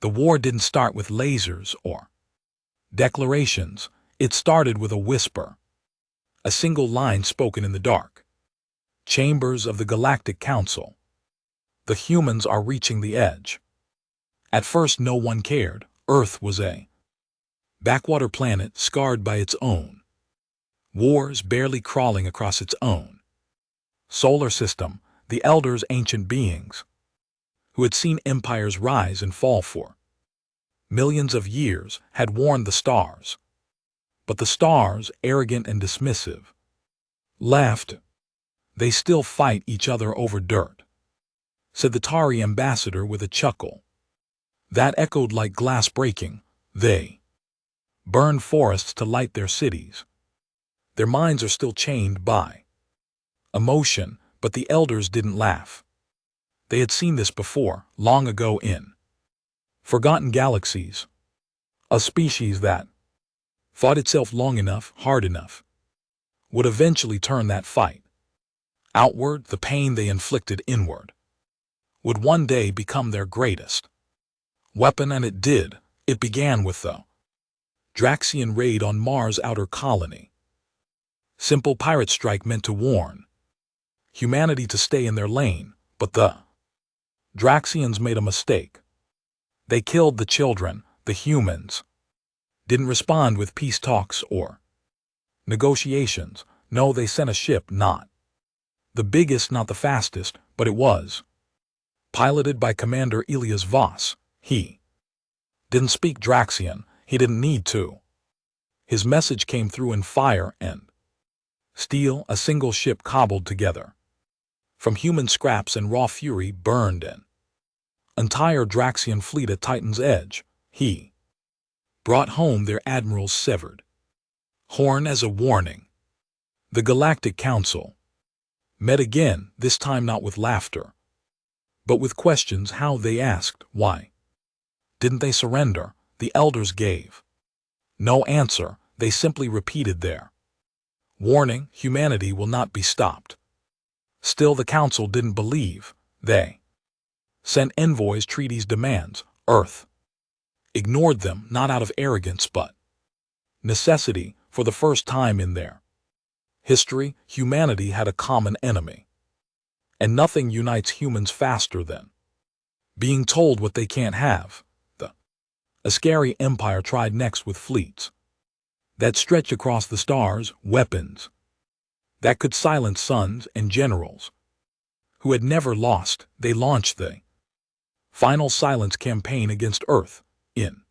The war didn't start with lasers or declarations. It started with a whisper, a single line spoken in the dark. Chambers of the Galactic Council. The humans are reaching the edge. At first no one cared. Earth was a backwater planet scarred by its own wars, barely crawling across its own solar system. The elders, ancient beings, who had seen empires rise and fall for millions of years, had warned the stars. But the stars, arrogant and dismissive, laughed. They still fight each other over dirt, said the Tari ambassador with a chuckle that echoed like glass breaking. They burn forests to light their cities. Their minds are still chained by emotion, but the elders didn't laugh. They had seen this before, long ago in forgotten galaxies. A species that fought itself long enough, hard enough, would eventually turn that fight outward. The pain they inflicted inward would one day become their greatest weapon, and it did. It began with the Draxian raid on Mars' outer colony. Simple pirate strike meant to warn humanity to stay in their lane, but the Draxians made a mistake. They killed the children. The humans didn't respond with peace talks or negotiations. No, they sent a ship, not the biggest, not the fastest, but it was piloted by Commander Elias Voss. He didn't speak Draxian. He didn't need to. His message came through in fire and steel. A single ship cobbled together from human scraps and raw fury burned an entire Draxian fleet at Titan's edge. He brought home their admiral's severed horn as a warning. The Galactic Council met again, this time not with laughter, but with questions. How? They asked. Why didn't they surrender? The elders gave no answer. They simply repeated their warning: humanity will not be stopped. Still the council didn't believe. They sent envoys, treaties, demands. Earth ignored them, not out of arrogance but necessity. For the first time in their history, humanity had a common enemy. And nothing unites humans faster than being told what they can't have. The Ascari Empire tried next with fleets that stretched across the stars, weapons that could silence sons and generals who had never lost. They launched the final silence campaign against Earth. In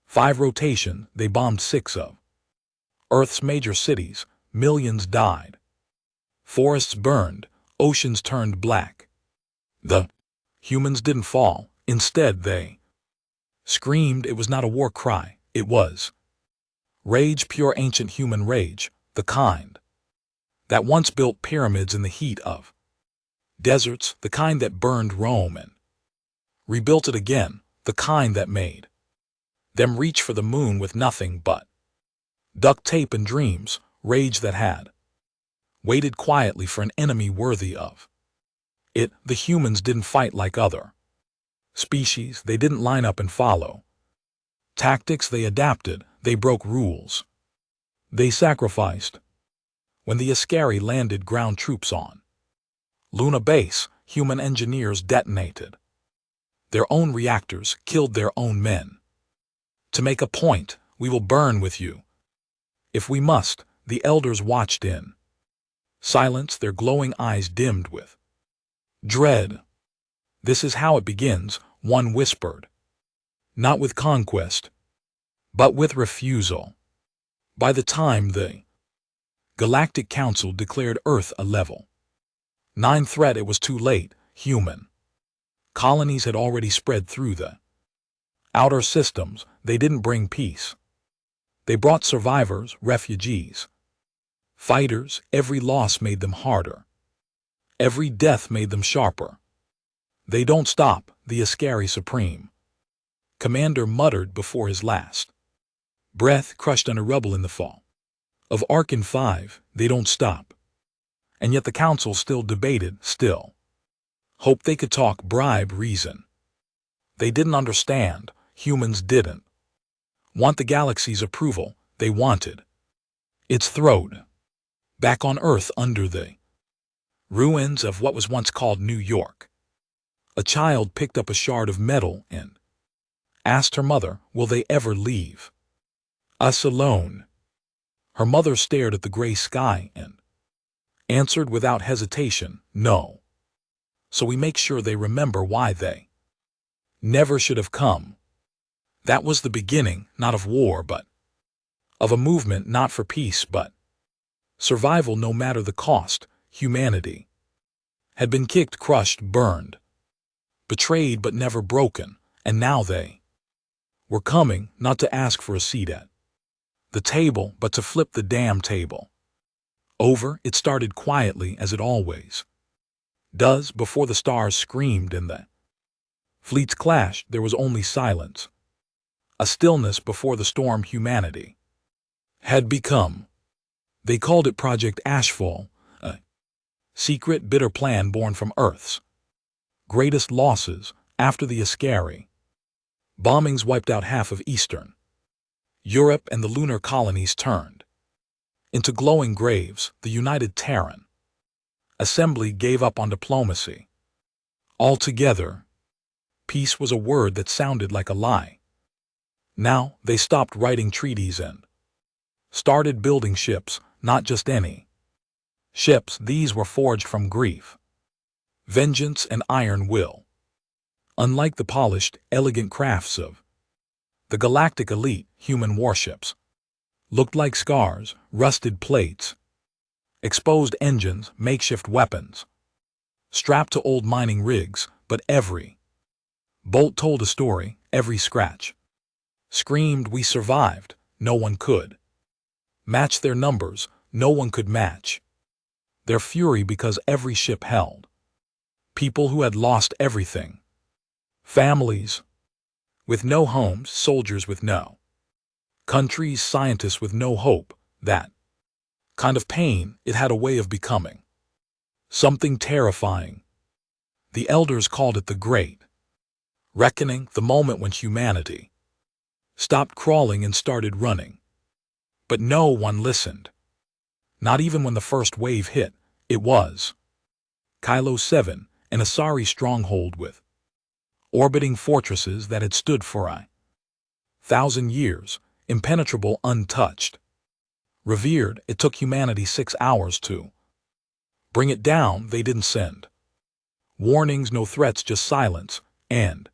5 rotations, they bombed 6 of Earth's major cities. Millions died. Forests burned. Oceans turned black. The humans didn't fall. Instead, they screamed. It was not a war cry. It was rage, pure ancient human rage, the kind that once built pyramids in the heat of deserts, the kind that burned Rome and rebuilt it again, the kind that made them reach for the moon with nothing but duct tape and dreams. Rage that had waited quietly for an enemy worthy of it. The humans didn't fight like other species. They didn't line up and follow tactics. They adapted. They broke rules. They sacrificed. When the Ascari landed ground troops on Luna Base, human engineers detonated their own reactors, killed their own men. To make a point, we will burn with you if we must. The elders watched in silence, their glowing eyes dimmed with dread. This is how it begins, one whispered. Not with conquest, but with refusal. By the time the Galactic Council declared Earth a level 9 threat, it was too late. Human colonies had already spread through the outer systems. They didn't bring peace. They brought survivors, refugees, fighters. Every loss made them harder. Every death made them sharper. They don't stop, the Ascari Supreme Commander muttered before his last breath, crushed under rubble in the fall of Arkan 5. They don't stop. And yet the council still debated, still hoped they could talk, bribe, reason. They didn't understand. humans didn't want the galaxy's approval, they wanted its throne. Back on Earth under the ruins of what was once called New York, a child picked up a shard of metal and asked her mother, will they ever leave us alone? Her mother stared at the gray sky and answered without hesitation, no. So we make sure they remember why they never should have come. That was the beginning, not of war, but of a movement not for peace, but survival no matter the cost. Humanity had been kicked, crushed, burned, betrayed but never broken, and now they were coming not to ask for a seat at the table, but to flip the damn table over. It started quietly, as it always does, before the stars screamed and the fleets clashed. There was only silence, a stillness before the storm humanity had become. They called it Project Ashfall, a secret, bitter plan born from Earth's greatest losses. After the Ascari bombings wiped out half of Eastern Europe and the lunar colonies turned into glowing graves, the United Terran Assembly gave up on diplomacy altogether. Peace was a word that sounded like a lie. Now they stopped writing treaties and started building ships, not just any ships. These were forged from grief, vengeance, and iron will. Unlike the polished, elegant crafts of the galactic elite, human warships looked like scars, rusted plates, exposed engines, makeshift weapons, strapped to old mining rigs. But every bolt told a story, every scratch screamed, we survived. No one could match their numbers, no one could match their fury, because every ship held people who had lost everything. Families with no homes, soldiers with no countries, scientists with no hope. That kind of pain, it had a way of becoming something terrifying. The elders called it the Great Reckoning, the moment when humanity stopped crawling and started running. But no one listened. Not even when the first wave hit. It was Kylo 7, an Asari stronghold with orbiting fortresses that had stood for 1,000 years, impenetrable, untouched, revered. It took humanity 6 hours to bring it down. They didn't send warnings, no threats, just silence. And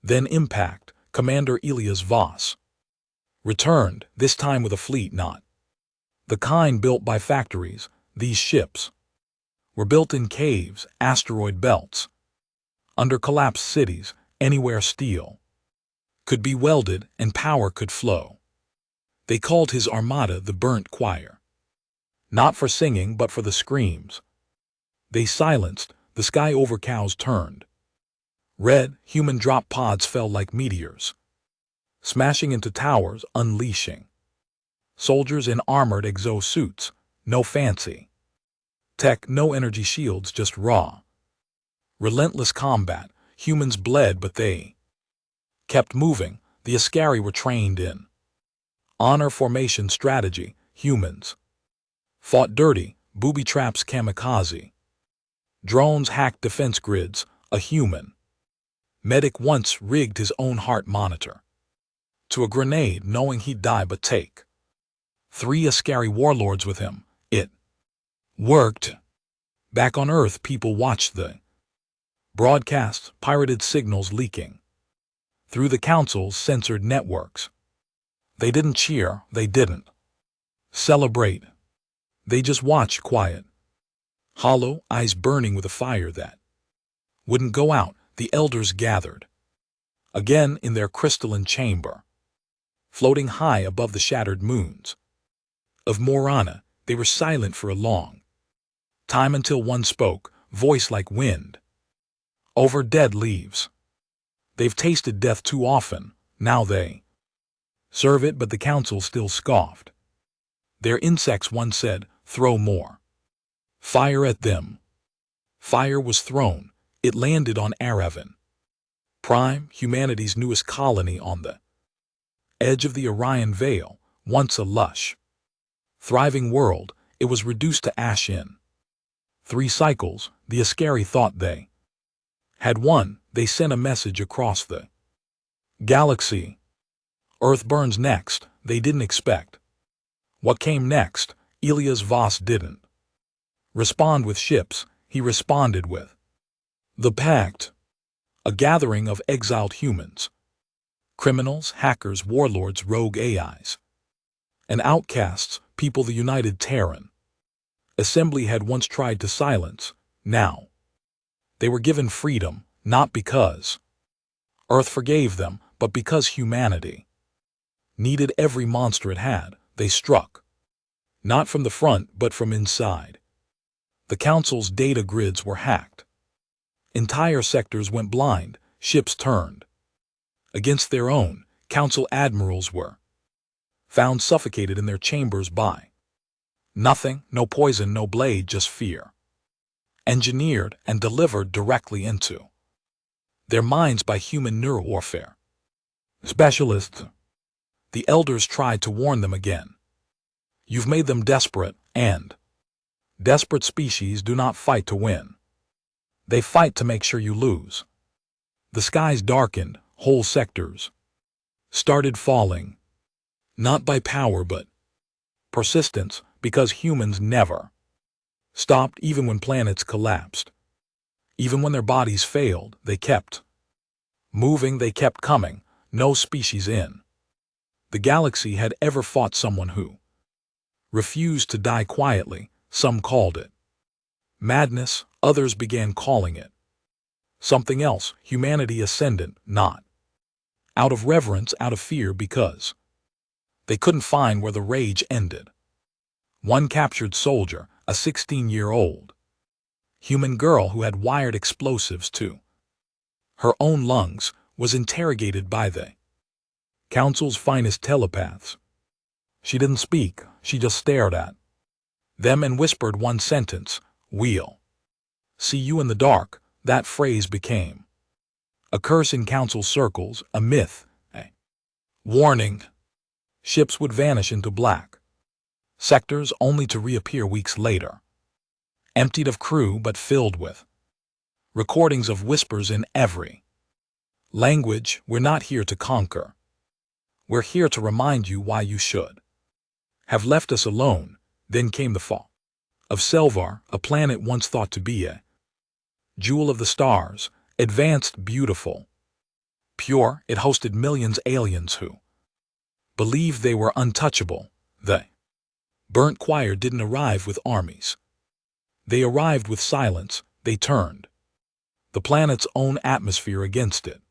then impact. Commander Elias Voss returned, this time with a fleet not the kind built by factories. These ships were built in caves, asteroid belts, under collapsed cities. Anywhere steel could be welded and power could flow. They called his armada the Burnt Choir, not for singing but for the screams they silenced. The sky over cows turned red. Human drop pods fell like meteors, smashing into towers, unleashing soldiers in armored exosuits. No fancy tech, no energy shields, just raw, relentless combat. Humans bled, but they kept moving. The Ascari were trained in honor, formation, strategy. Humans fought dirty, booby traps, kamikaze drones, hacked defense grids. A human medic once rigged his own heart monitor to a grenade, knowing he'd die but take 3 Ascari warlords with him. It worked. Back on Earth, people watched the broadcasts, pirated signals leaking through the Council's censored networks. They didn't cheer, they didn't celebrate. They just watched, quiet, hollow, eyes burning with a fire that wouldn't go out. The elders gathered again in their crystalline chamber, floating high above the shattered moons of Morana. They were silent for a long time until one spoke, voice like wind over dead leaves. They've tasted death too often, now they serve it. But the Council still scoffed. They're insects, one said, throw more fire at them. Fire was thrown. It landed on Aravan, Prime, humanity's newest colony on the edge of the Orion Veil, once a lush, thriving world, it was reduced to ash in 3 cycles. The Ascari thought they had won. They sent a message across the galaxy. Earth burns next. They didn't expect what came next. Elias Voss didn't respond with ships. He responded with the Pact, a gathering of exiled humans, criminals, hackers, warlords, rogue AIs, and outcasts, people the United Terran Assembly had once tried to silence. Now they were given freedom, not because Earth forgave them, but because humanity needed every monster it had. They struck, not from the front, but from inside. The Council's data grids were hacked. Entire sectors went blind, ships turned against their own. Council admirals were found suffocated in their chambers by nothing, no poison, no blade, just fear, engineered and delivered directly into their minds by human neurowarfare specialists. The elders tried to warn them again. You've made them desperate, and desperate species do not fight to win. They fight to make sure you lose. The skies darkened, whole sectors started falling, not by power but persistence, because humans never stopped. Even when planets collapsed, even when their bodies failed, they kept moving, they kept coming. No species in the galaxy had ever fought someone who refused to die quietly. Some called it madness, others began calling it something else, humanity ascendant, not out of reverence, out of fear, because they couldn't find where the rage ended. One captured soldier, a 16-year-old human girl who had wired explosives to her own lungs, was interrogated by the Council's finest telepaths. She didn't speak, she just stared at them and whispered one sentence: "We'll see you in the dark." That phrase became a curse in Council circles, a myth, a warning. Ships would vanish into black sectors only to reappear weeks later, emptied of crew but filled with recordings of whispers in every language. We're not here to conquer. We're here to remind you why you should have left us alone. Then came the fall of Selvar, a planet once thought to be a jewel of the stars, advanced, beautiful, pure. It hosted millions aliens who believed they were untouchable. The burnt choir didn't arrive with armies. They arrived with silence. They turned the planet's own atmosphere against it.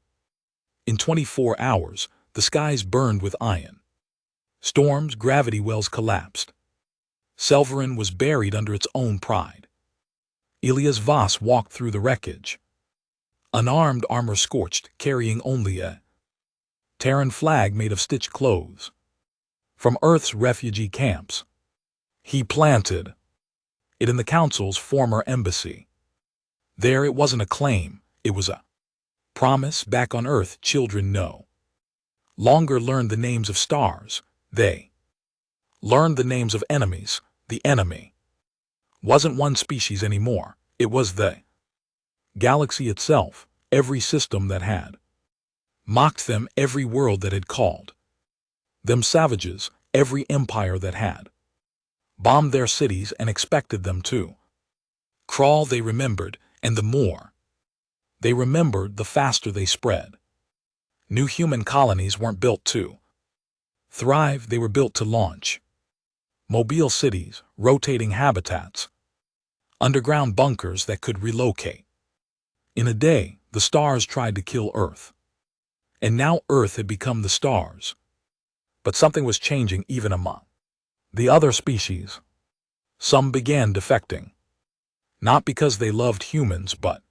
In 24 hours, the skies burned with iron storms, gravity wells collapsed. Selvarin was buried under its own pride. Elias Voss walked through the wreckage, unarmed, armor scorched, carrying only a Terran flag made of stitched clothes. From Earth's refugee camps, he planted it in the Council's former embassy. There it wasn't a claim, it was a promise. Back on Earth, children no longer learned the names of stars. They learned the names of enemies. The enemy wasn't one species anymore. It was the galaxy itself, every system that had mocked them, every world that had called them savages, every empire that had bombed their cities and expected them to crawl. They remembered, and the more they remembered, the faster they spread. New human colonies weren't built to thrive, they were built to launch. Mobile cities, rotating habitats, underground bunkers that could relocate. In a day, the stars tried to kill Earth. And now Earth had become the stars. But something was changing even among the other species. Some began defecting. Not because they loved humans, but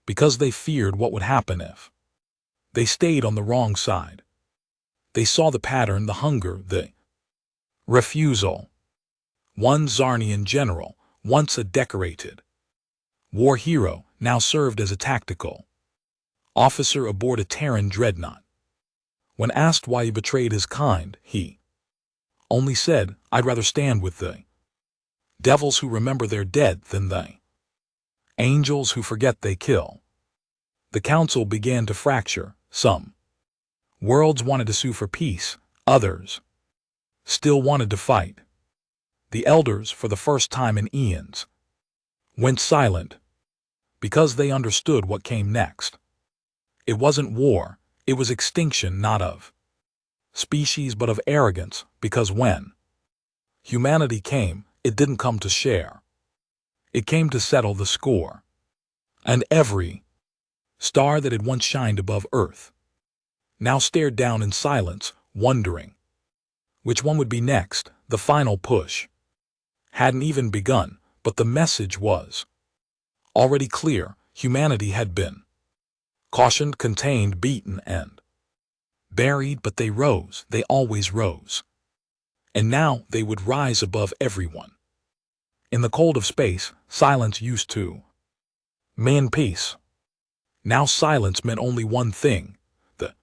because they feared what would happen if they stayed on the wrong side. They saw the pattern, the hunger, the refusal. One Zarnian general, once a decorated war hero, now served as a tactical officer aboard a Terran dreadnought. When asked why he betrayed his kind, he only said, "I'd rather stand with the devils who remember their dead than the angels who forget they kill." The council began to fracture. Some worlds wanted to sue for peace, others still wanted to fight. The elders, for the first time in eons, went silent because they understood what came next. It wasn't war, it was extinction, not of species but of arrogance, because when humanity came, it didn't come to share. It came to settle the score. And every star that had once shined above Earth now stared down in silence, wondering which one would be next. The final push hadn't even begun, but the message was already clear. Humanity had been cautioned, contained, beaten, and buried, but they rose. They always rose. And now they would rise above everyone. In the cold of space, silence used to mean peace. Now silence meant only one thing. The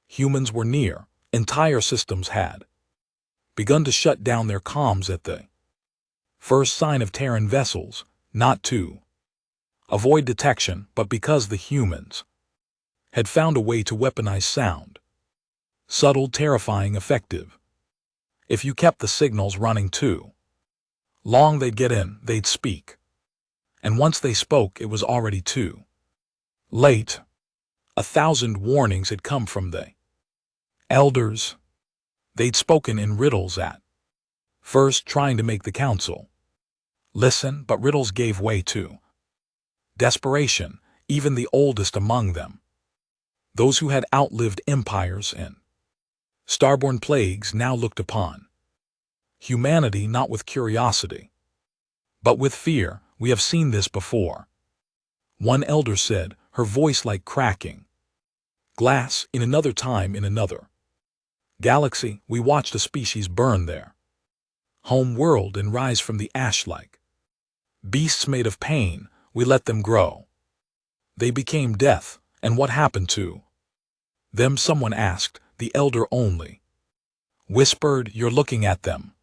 humans were near. Entire systems had begun to shut down their comms at the first sign of Terran vessels, not to avoid detection, but because the humans had found a way to weaponize sound. Subtle, terrifying, effective. If you kept the signals running too long, they'd get in, they'd speak. And once they spoke, it was already too late. 1,000 warnings had come from the elders. They'd spoken in riddles at first, trying to make the council listen, but riddles gave way to desperation. Even the oldest among them, those who had outlived empires and starborn plagues, now looked upon humanity not with curiosity, but with fear. "We have seen this before," one elder said, her voice like cracking glass. "In another time, in another galaxy, we watched a species burn their home world and rise from the ash like beasts made of pain. We let them grow. They became death. And what happened to them?" someone asked. The elder only whispered, "You're looking at them."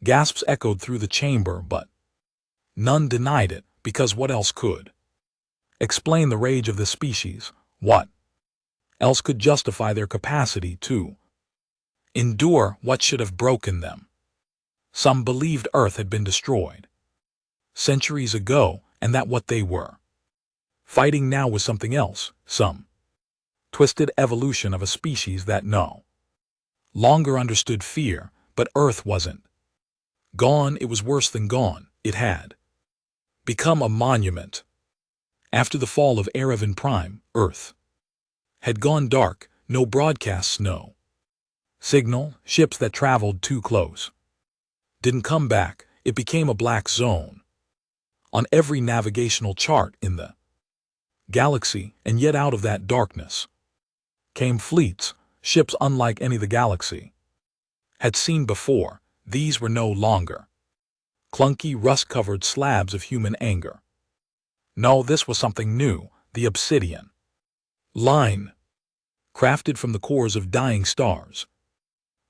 Gasps echoed through the chamber, but none denied it, because what else could explain the rage of the species? What else could justify their capacity to endure what should have broken them? Some believed Earth had been destroyed centuries ago, and that what they were fighting now was something else, some twisted evolution of a species that no longer understood fear. But Earth wasn't gone. It was worse than gone. It had become a monument. After the fall of Erevan Prime, Earth had gone dark. No broadcasts, no signal. Ships that traveled too close didn't come back. It became a black zone on every navigational chart in the galaxy. And yet out of that darkness came fleets, ships unlike any the galaxy had seen before. These were no longer clunky, rust-covered slabs of human anger. No, this was something new. The Obsidian Line, crafted from the cores of dying stars,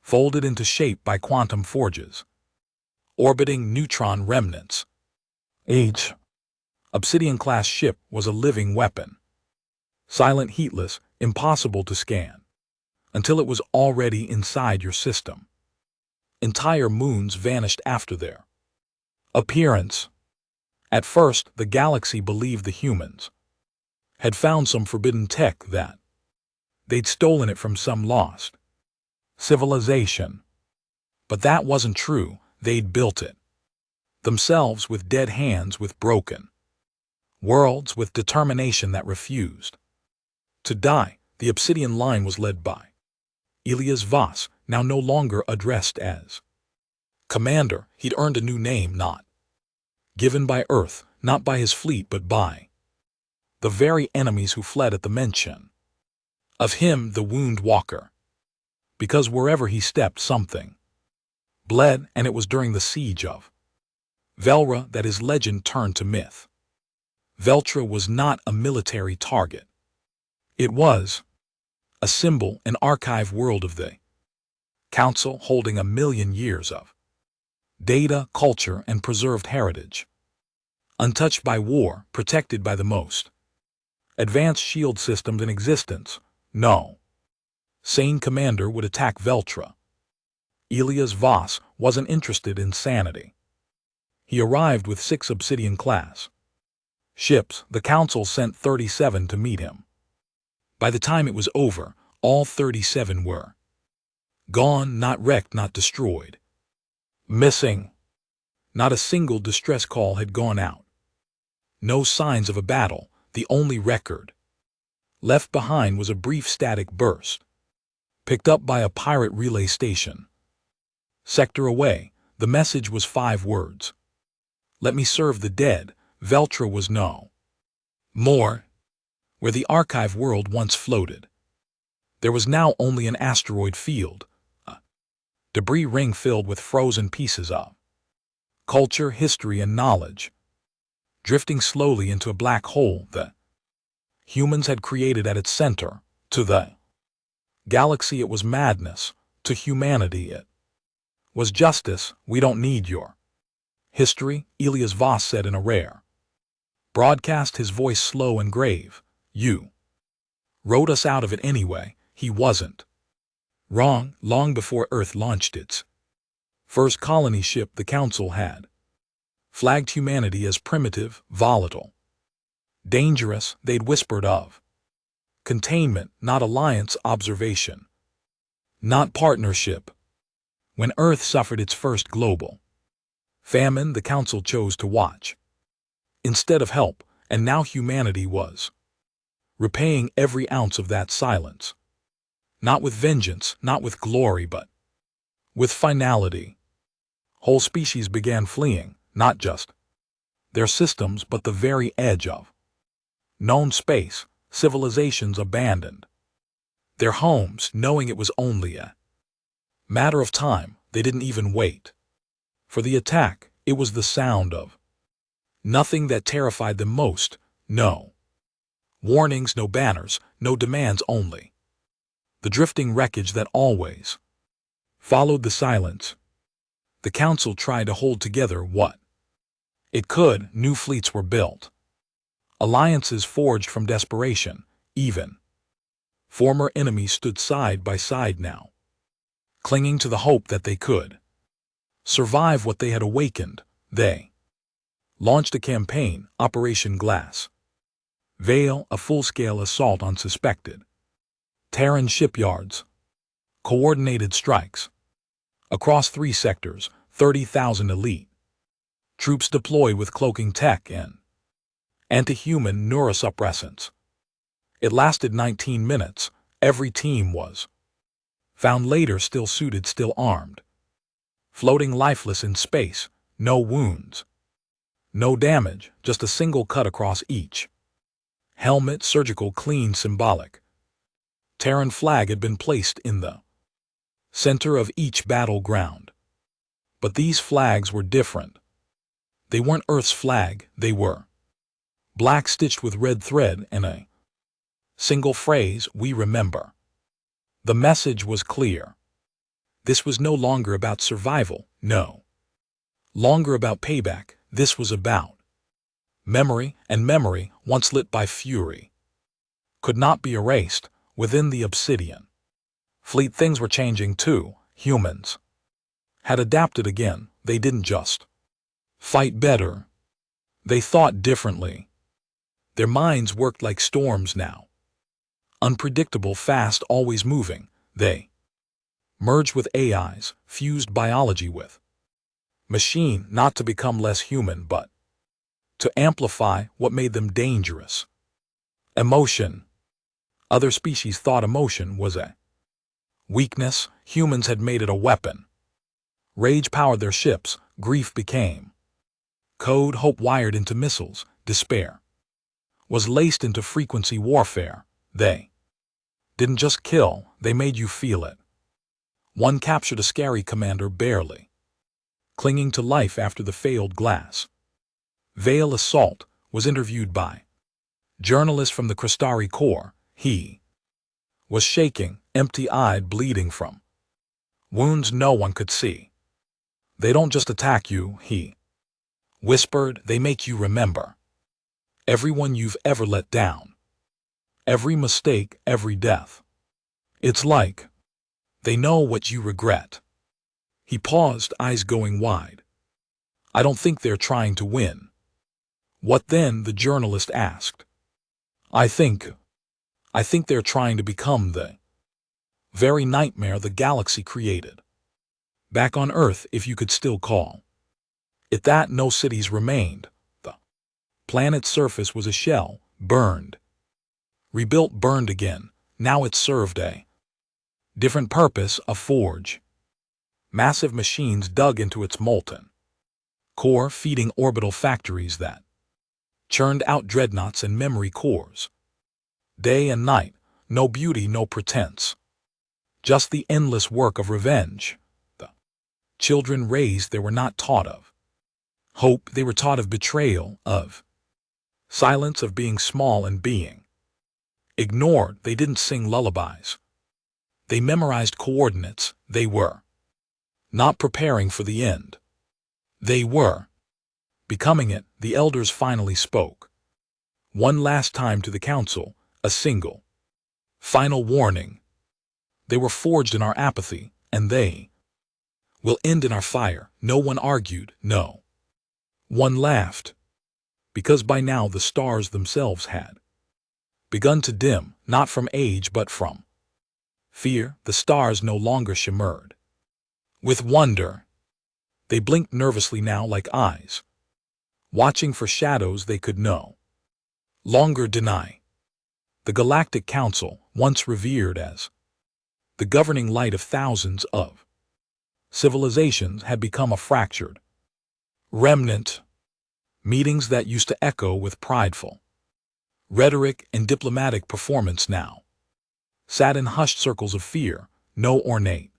folded into shape by quantum forges, orbiting neutron remnants. Each Obsidian-class ship was a living weapon. Silent, heatless, impossible to scan, until it was already inside your system. Entire moons vanished after their appearance. At first, the galaxy believed the humans had found some forbidden tech, that they'd stolen it from some lost civilization. But that wasn't true. They'd built it themselves, with dead hands, with broken worlds, with determination that refused to die. The Obsidian Line was led by Elias Voss, now no longer addressed as commander. He'd earned a new name, not given by Earth, not by his fleet, but by the very enemies who fled at the mention of him, the Wound Walker. Because wherever he stepped, something bled, and it was during the siege of Velra that his legend turned to myth. Veltra was not a military target. It was a symbol, an archive world of the Council holding 1,000,000 years of data, culture, and preserved heritage. Untouched by war, protected by the most advanced shield systems in existence, no sane commander would attack Veltra. Elias Voss wasn't interested in sanity. He arrived with 6 Obsidian-class ships. The Council sent 37 to meet him. By the time it was over, all 37 were gone, not wrecked, not destroyed. Missing. Not a single distress call had gone out. No signs of a battle. The only record left behind was a brief static burst, picked up by a pirate relay station. Sector away, the message was 5 words. Let me serve the dead. Veltra was no more where the archive world once floated. There was now only an asteroid field, a debris ring filled with frozen pieces of culture, history, and knowledge, drifting slowly into a black hole that humans had created at its center. To the galaxy it was madness, to humanity it was justice. We don't need your history, Elias Voss said in a rare broadcast, his voice slow and grave. You wrote us out of it anyway. He wasn't wrong. Long before Earth launched its first colony ship, the Council had flagged humanity as primitive, volatile, dangerous. They'd whispered of containment, not alliance, observation, not partnership. When Earth suffered its first global famine, the Council chose to watch instead of help, and now humanity was repaying every ounce of that silence. Not with vengeance, not with glory, but with finality. Whole species began fleeing, not just their systems, but the very edge of known space. Civilizations abandoned their homes, knowing it was only a matter of time. They didn't even wait for the attack. It was the sound of nothing that terrified them most. No warnings, no banners, no demands, only the drifting wreckage that always followed the silence. The Council tried to hold together what it could. New fleets were built, alliances forged from desperation. Even former enemies stood side by side now, clinging to the hope that they could survive what they had awakened. They launched a campaign, Operation Glass Veil, a full-scale assault on suspected Terran shipyards. Coordinated strikes across 3 sectors, 30,000 elite troops deployed with cloaking tech and anti-human neurosuppressants. It lasted 19 minutes. Every team was found later still suited, still armed, floating lifeless in space. No wounds, no damage, just a single cut across each helmet, surgical, clean, symbolic. Terran flag had been placed in the center of each battleground. But these flags were different. They weren't Earth's flag. They were black, stitched with red thread, and a single phrase, "We remember." The message was clear. This was no longer about survival, no longer about payback. This was about memory, and memory, once lit by fury, could not be erased. Within the Obsidian fleet, things were changing too. Humans had adapted again. They didn't just fight better. They thought differently. Their minds worked like storms now. Unpredictable, fast, always moving. They merged with AIs, fused biology with machine, not to become less human, but to amplify what made them dangerous. Emotion. Other species thought emotion was a weakness. Humans had made it a weapon. Rage powered their ships. Grief became code. Hope wired into missiles. Despair was laced into frequency warfare. They didn't just kill, they made you feel it. One captured a scary commander barely clinging to life after the failed Glass Veil assault, was interviewed by journalists from the Crystari Corps. He was shaking, empty-eyed, bleeding from wounds no one could see. They don't just attack you, he whispered, they make you remember everyone you've ever let down, every mistake, every death. It's like they know what you regret. He paused, eyes going wide. I don't think they're trying to win. What then? The journalist asked. I think they're trying to become the very nightmare the galaxy created. Back on Earth, if you could still call it that. No cities remained. The planet's surface was a shell, burned, rebuilt, burned again. Now it served a different purpose, a forge. Massive machines dug into its molten core, feeding orbital factories that churned out dreadnoughts and memory cores. Day and night, no beauty, no pretense. Just the endless work of revenge. The children raised, they were not taught of hope, they were taught of betrayal, of silence, of being small and being ignored. They didn't sing lullabies. They memorized coordinates. They were not preparing for the end. They were becoming it. The elders finally spoke. One last time to the council, a single, final warning. They were forged in our apathy, and they will end in our fire. No one argued, no one laughed, because by now the stars themselves had begun to dim, not from age but from fear. The stars no longer shimmered with wonder. They blinked nervously now, like eyes watching for shadows they could no longer deny. The Galactic Council, once revered as the governing light of thousands of civilizations, had become a fractured remnant. Meetings that used to echo with prideful rhetoric and diplomatic performance now sat in hushed circles of fear. No ornate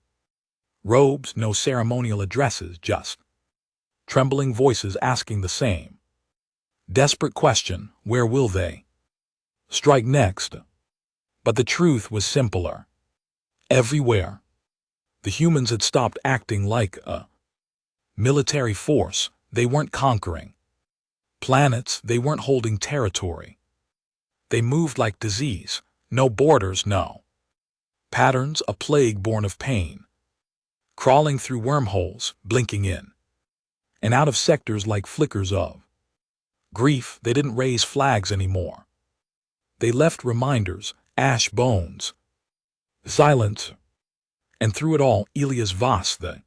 robes, no ceremonial addresses, just trembling voices asking the same desperate question: where will they strike next? But the truth was simpler. Everywhere, the humans had stopped acting like a military force. They weren't conquering planets, they weren't holding territory. They moved like disease, no borders, no patterns, a plague born of pain, crawling through wormholes, blinking in and out of sectors like flickers of grief. They didn't raise flags anymore. They left reminders, ash bones, silence. And through it all, Elias Voss, the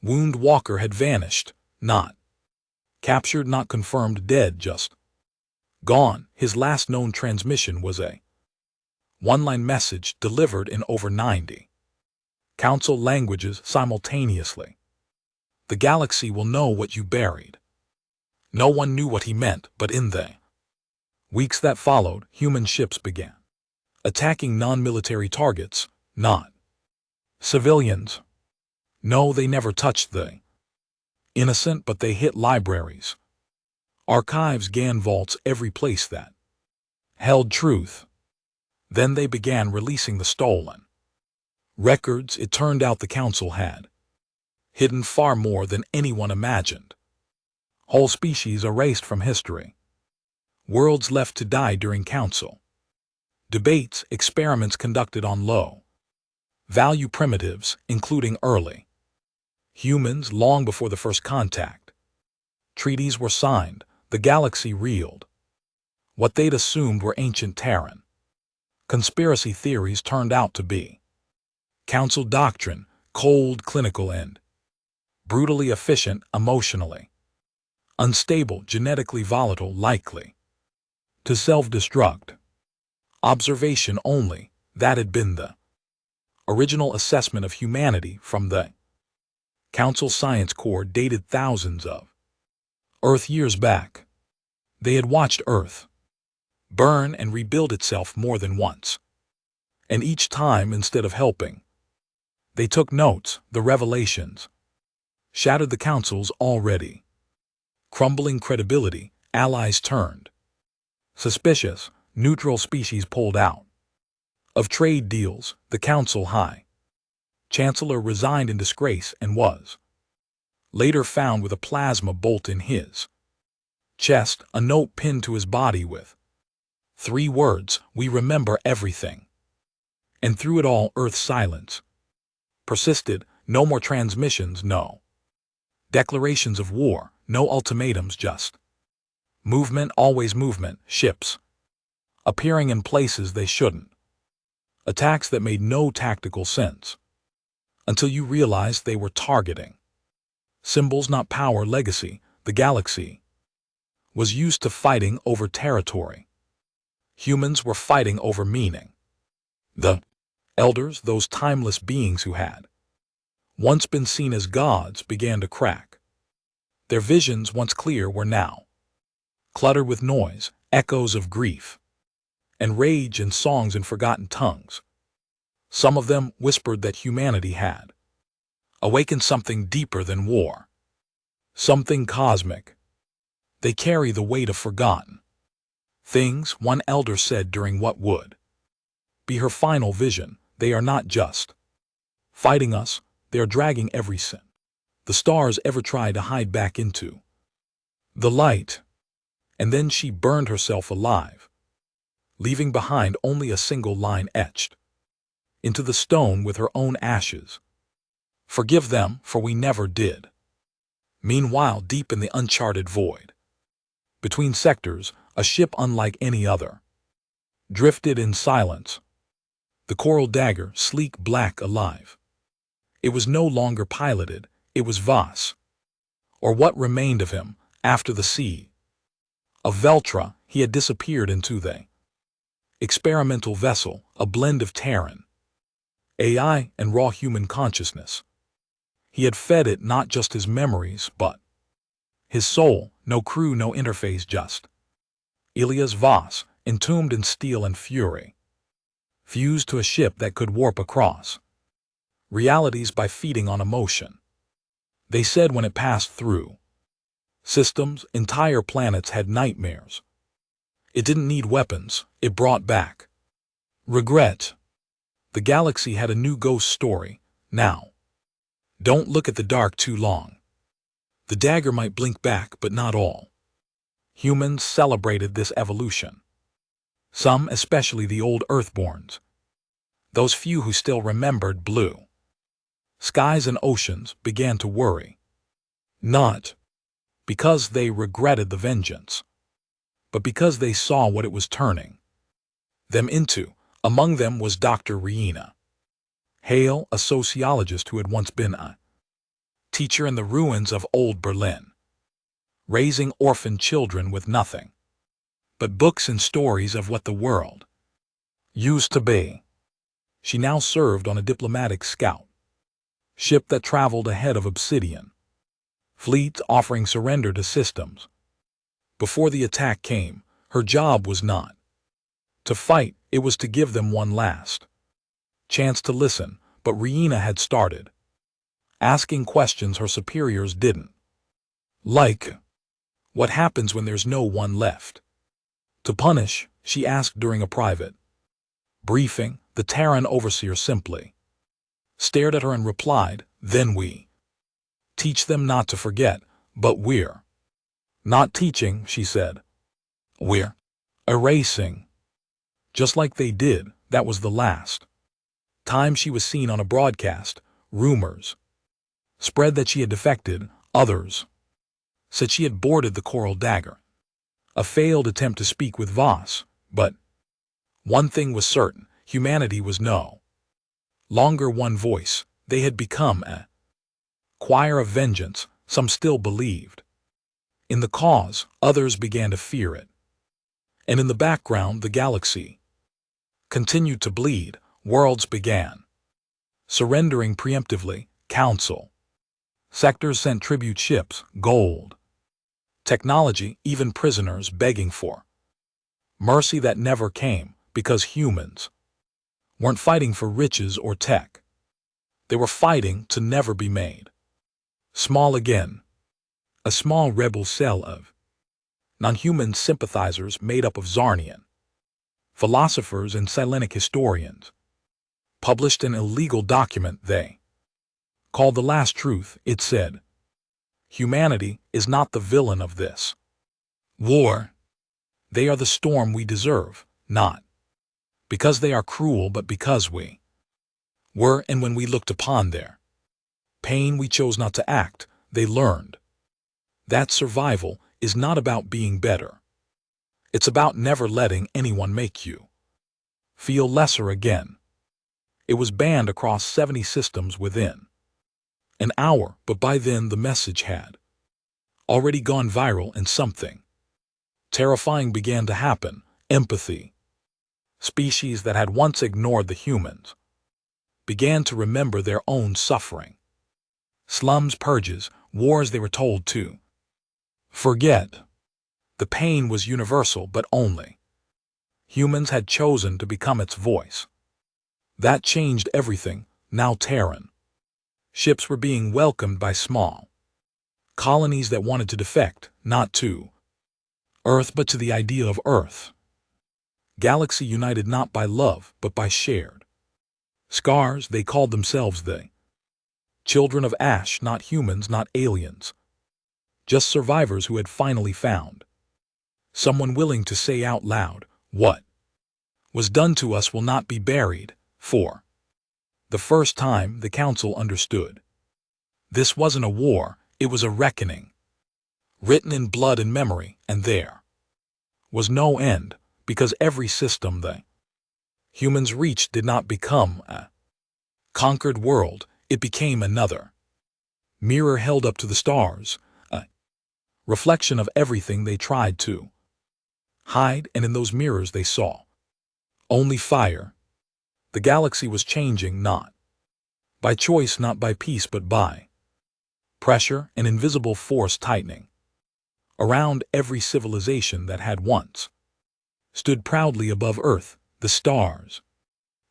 wound walker, had vanished, not captured, not confirmed dead, just gone. His last known transmission was a one-line message delivered in over 90 council languages simultaneously. The galaxy will know what you buried. No one knew what he meant, but in the weeks that followed, human ships began attacking non-military targets, not civilians. No, they never touched the innocent, but they hit libraries, archives, GAN vaults, every place that held truth. Then they began releasing the stolen records. It turned out the council had hidden far more than anyone imagined. Whole species erased from history. Worlds left to die during council debates, experiments conducted on low-value primitives, including early humans long before the first contact. Treaties were signed. The galaxy reeled. What they'd assumed were ancient Terran conspiracy theories turned out to be council doctrine, cold, clinical, and brutally efficient, emotionally unstable, genetically volatile, likely to self-destruct. Observation only. That had been the original assessment of humanity from the Council Science Corps, dated thousands of Earth years back. They had watched Earth burn and rebuild itself more than once. And each time, instead of helping, they took notes. The revelations shattered the Council's already crumbling credibility. Allies turned suspicious. Neutral species pulled out. of trade deals, the Council High Chancellor resigned in disgrace and was later found with a plasma bolt in his chest, a note pinned to his body with 3 words, "We remember everything." And through it all, Earth's silence persisted. No more transmissions, no declarations of war, no ultimatums, just movement, always movement, ships appearing in places they shouldn't, attacks that made no tactical sense, until you realized they were targeting symbols, not power. Legacy, the galaxy was used to fighting over territory. Humans were fighting over meaning. The elders, those timeless beings who had once been seen as gods, began to crack. Their visions, once clear, were now cluttered with noise, echoes of grief and rage, and songs in forgotten tongues. Some of them whispered that humanity had awakened something deeper than war, something cosmic. They carry the weight of forgotten things, one elder said during what would be her final vision. They are not just fighting us, they are dragging every sin the stars ever tried to hide back into the light. And then she burned herself alive, leaving behind only a single line etched into the stone with her own ashes. "Forgive them, for we never did." Meanwhile, deep in the uncharted void between sectors, a ship unlike any other drifted in silence. The coral dagger, sleek, black, alive. It was no longer piloted, it was Voss, or what remained of him after the sea of Veltra. He had disappeared into the experimental vessel, a blend of Terran AI and raw human consciousness. He had fed it not just his memories, but his soul. No crew, no interface, just Elias Voss, entombed in steel and fury, fused to a ship that could warp across realities by feeding on emotion. They said when it passed through systems, entire planets had nightmares. It didn't need weapons, it brought back regret. The galaxy had a new ghost story now. Don't look at the dark too long. The dagger might blink back, but not all. Humans celebrated this evolution. Some, especially the old Earthborns, those few who still remembered blue skies and oceans, began to worry. Not because they regretted the vengeance, but because they saw what it was turning them into. Among them was Dr. Riina Hale, a sociologist who had once been a teacher in the ruins of old Berlin, raising orphan children with nothing but books and stories of what the world used to be. She now served on a diplomatic scout ship that traveled ahead of Obsidian fleets, offering surrender to systems. Before the attack came, her job was not to fight, it was to give them one last chance to listen. But Riina had started asking questions her superiors didn't like. What happens when there's no one left to punish? She asked during a private briefing. The Terran overseer simply stared at her and replied, "Then we teach them not to forget." "But we're not teaching," she said. "We're erasing." Just like they did. That was the last time she was seen on a broadcast. Rumors spread that she had defected. Others said she had boarded the Coral Dagger. A failed attempt to speak with Voss. But one thing was certain, humanity was no longer one voice. They had become a choir of vengeance. Some still believed in the cause, others began to fear it. And in the background, the galaxy continued to bleed. Worlds began surrendering preemptively. Council sectors sent tribute ships, gold, technology, even prisoners begging for mercy that never came, because humans weren't fighting for riches or tech. They were fighting to never be made small again. A small rebel cell of non-human sympathizers made up of Zarnian philosophers and Cyllenic historians, published an illegal document they called The Last Truth. It said, "Humanity is not the villain of this war. They are the storm we deserve, not because they are cruel but because we were, and when we looked upon their pain we chose not to act." They learned that survival is not about being better. It's about never letting anyone make you feel lesser again. It was banned across 70 systems within an hour, but by then the message had already gone viral and something terrifying began to happen. Empathy. Species that had once ignored the humans began to remember their own suffering. Slums, purges, wars they were told to forget. The pain was universal, but only humans had chosen to become its voice. That changed everything. Now Terran ships were being welcomed by small colonies that wanted to defect, not to Earth but to the idea of Earth. Galaxy united not by love but by shared scars. They called themselves the Children of Ash, not humans, not aliens, just survivors who had finally found someone willing to say out loud, "What was done to us will not be buried." For the first time, the Council understood. This wasn't a war, it was a reckoning, written in blood and memory, and there was no end, because every system the humans reached did not become a conquered world, it became another mirror held up to the stars, a reflection of everything they tried to hide, and in those mirrors they saw only fire. The galaxy was changing, not by choice, not by peace, but by pressure, an invisible force tightening around every civilization that had once stood proudly above Earth. The stars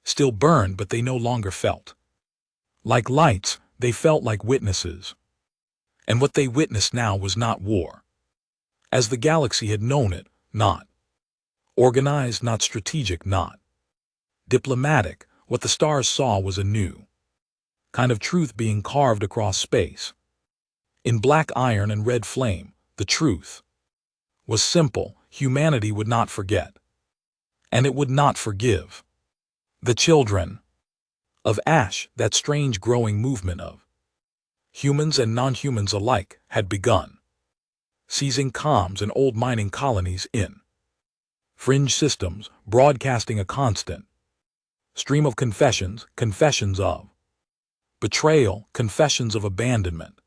still burned, but they no longer felt like lights, they felt like witnesses. And what they witnessed now was not war, as the galaxy had known it, not organized, not strategic, not diplomatic. What the stars saw was a new kind of truth being carved across space. In black iron and red flame, the truth was simple: humanity would not forget, and it would not forgive. The children of Ash, that strange growing movement of humans and non-humans alike, had begun seizing comms and old mining colonies in fringe systems, broadcasting a constant stream of confessions, confessions of betrayal, confessions of abandonment,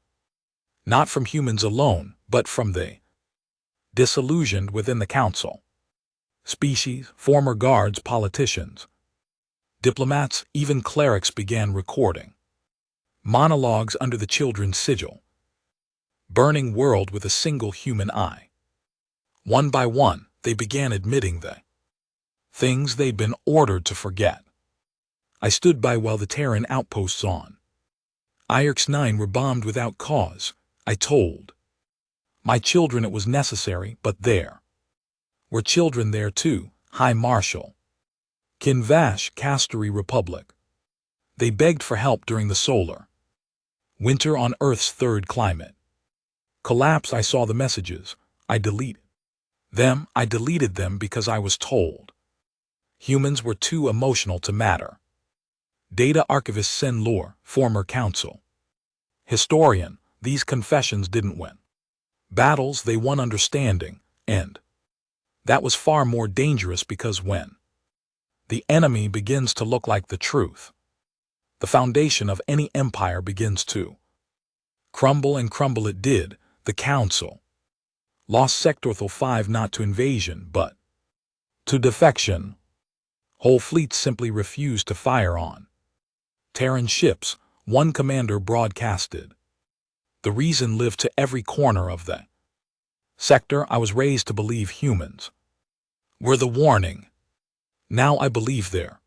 not from humans alone, but from the disillusioned within the Council. Species, former guards, politicians, diplomats, even clerics began recording monologues under the children's sigil, burning world with a single human eye. One by one, they began admitting the things they'd been ordered to forget. I stood by while the Terran outposts on IRX 9 were bombed without cause. I told my children it was necessary, but there were children there too. High Marshal Kinvash, Castery Republic. They begged for help during the solar winter on Earth's third climate collapse. I saw the messages. I deleted them. I deleted them because I was told humans were too emotional to matter. Data archivist Sen Lor, former Council historian. These confessions didn't win battles, they won understanding, and that was far more dangerous, because when the enemy begins to look like the truth, the foundation of any empire begins to crumble, and crumble it did. The Council lost Sectorthal 5 not to invasion, but to defection. Whole fleets simply refused to fire on Terran ships. One commander broadcasted the reason lived to every corner of the sector. I was raised to believe humans were the warning. Now I believe they're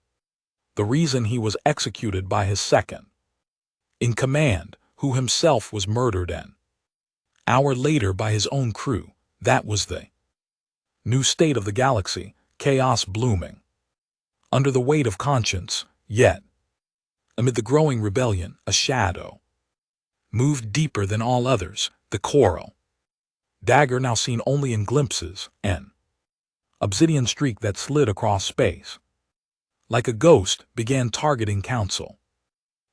the reason. He was executed by his second in command, who himself was murdered an hour later by his own crew. That was the new state of the galaxy. chaos blooming. Under the weight of conscience, yet, amid the growing rebellion, a shadow moved deeper than all others, the coral dagger now seen only in glimpses, an obsidian streak that slid across space. Like a ghost, began targeting council.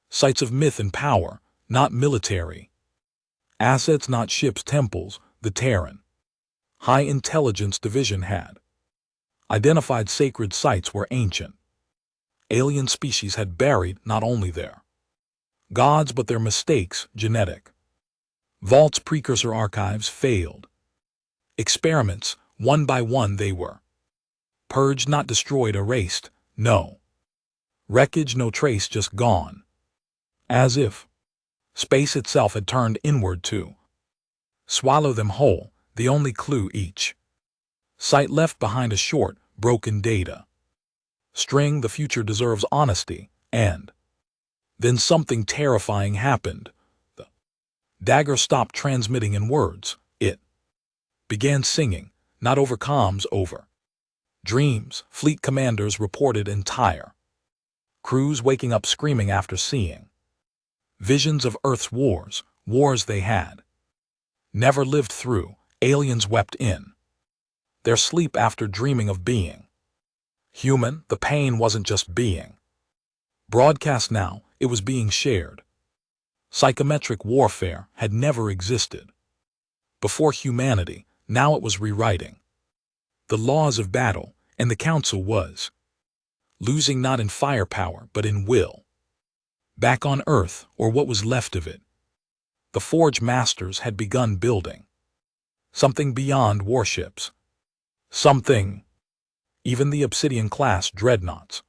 Sites of myth and power, not military. Assets, not ships, temples, the Terran High Intelligence Division had identified sacred sites where ancient alien species had buried not only their gods but their mistakes, genetic vaults, precursor archives, failed experiments. One by one they were purged, not destroyed, erased. No wreckage, no trace, just gone. As if space itself had turned inward to swallow them whole, the only clue each site left behind a short, broken data string. The future deserves honesty, and then something terrifying happened. The dagger stopped transmitting in words. It began singing, not over comms, over dreams. Fleet commanders reported entire crews waking up screaming after seeing visions of Earth's wars, wars they had never lived through. Aliens wept in their sleep after dreaming of being human. The pain wasn't just being broadcast now, it was being shared. Psychometric warfare had never existed before humanity, now it was rewriting the laws of battle, and the Council was losing not in firepower but in will. Back on Earth, or what was left of it, the Forge Masters had begun building something beyond warships. Something even the Obsidian-class dreadnoughts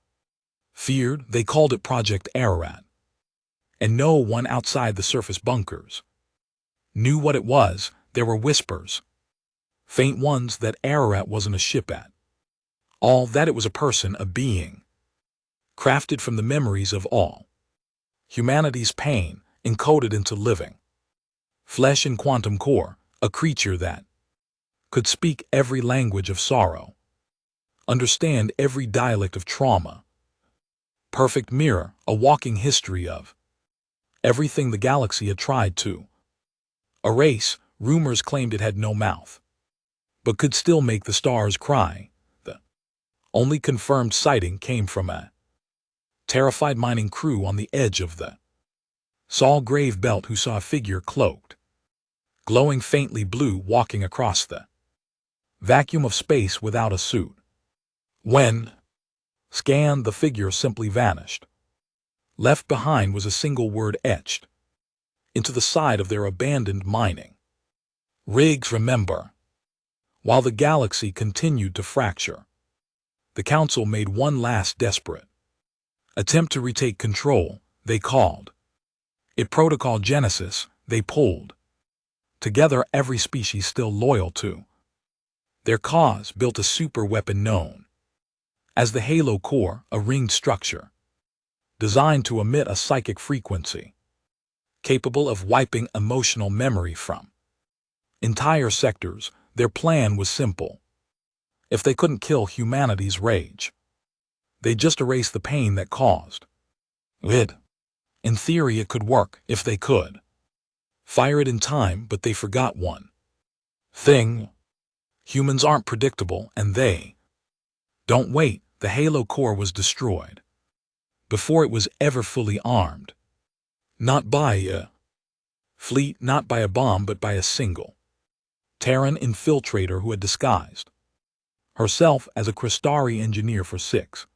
feared. They called it Project Ararat. And no one outside the surface bunkers knew what it was. There were whispers, faint ones, that Ararat wasn't a ship at all, that it was a person, a being, crafted from the memories of all humanity's pain, encoded into living flesh and quantum core, a creature that could speak every language of sorrow, understand every dialect of trauma. Perfect mirror, a walking history of everything the galaxy had tried to erase. Rumors claimed it had no mouth, but could still make the stars cry. The only confirmed sighting came from a terrified mining crew on the edge of the Sol Grave Belt who saw a figure cloaked, glowing faintly blue, walking across the vacuum of space without a suit. When scanned, the figure simply vanished. Left behind was a single word etched into the side of their abandoned mining rigs: remember. While the galaxy continued to fracture, the Council made one last desperate attempt to retake control. They called it Protocol Genesis. They pulled together every species still loyal to their cause, built a super weapon known as the Halo Core, a ringed structure designed to emit a psychic frequency capable of wiping emotional memory from entire sectors. Their plan was simple. If they couldn't kill humanity's rage, they'd just erase the pain that caused it. In theory, it could work if they could fire it in time, but they forgot one thing. Humans aren't predictable, and they don't wait. The Halo Core was destroyed before it was ever fully armed. Not by a fleet, not by a bomb, but by a single Terran infiltrator who had disguised herself as a Crystari engineer for 6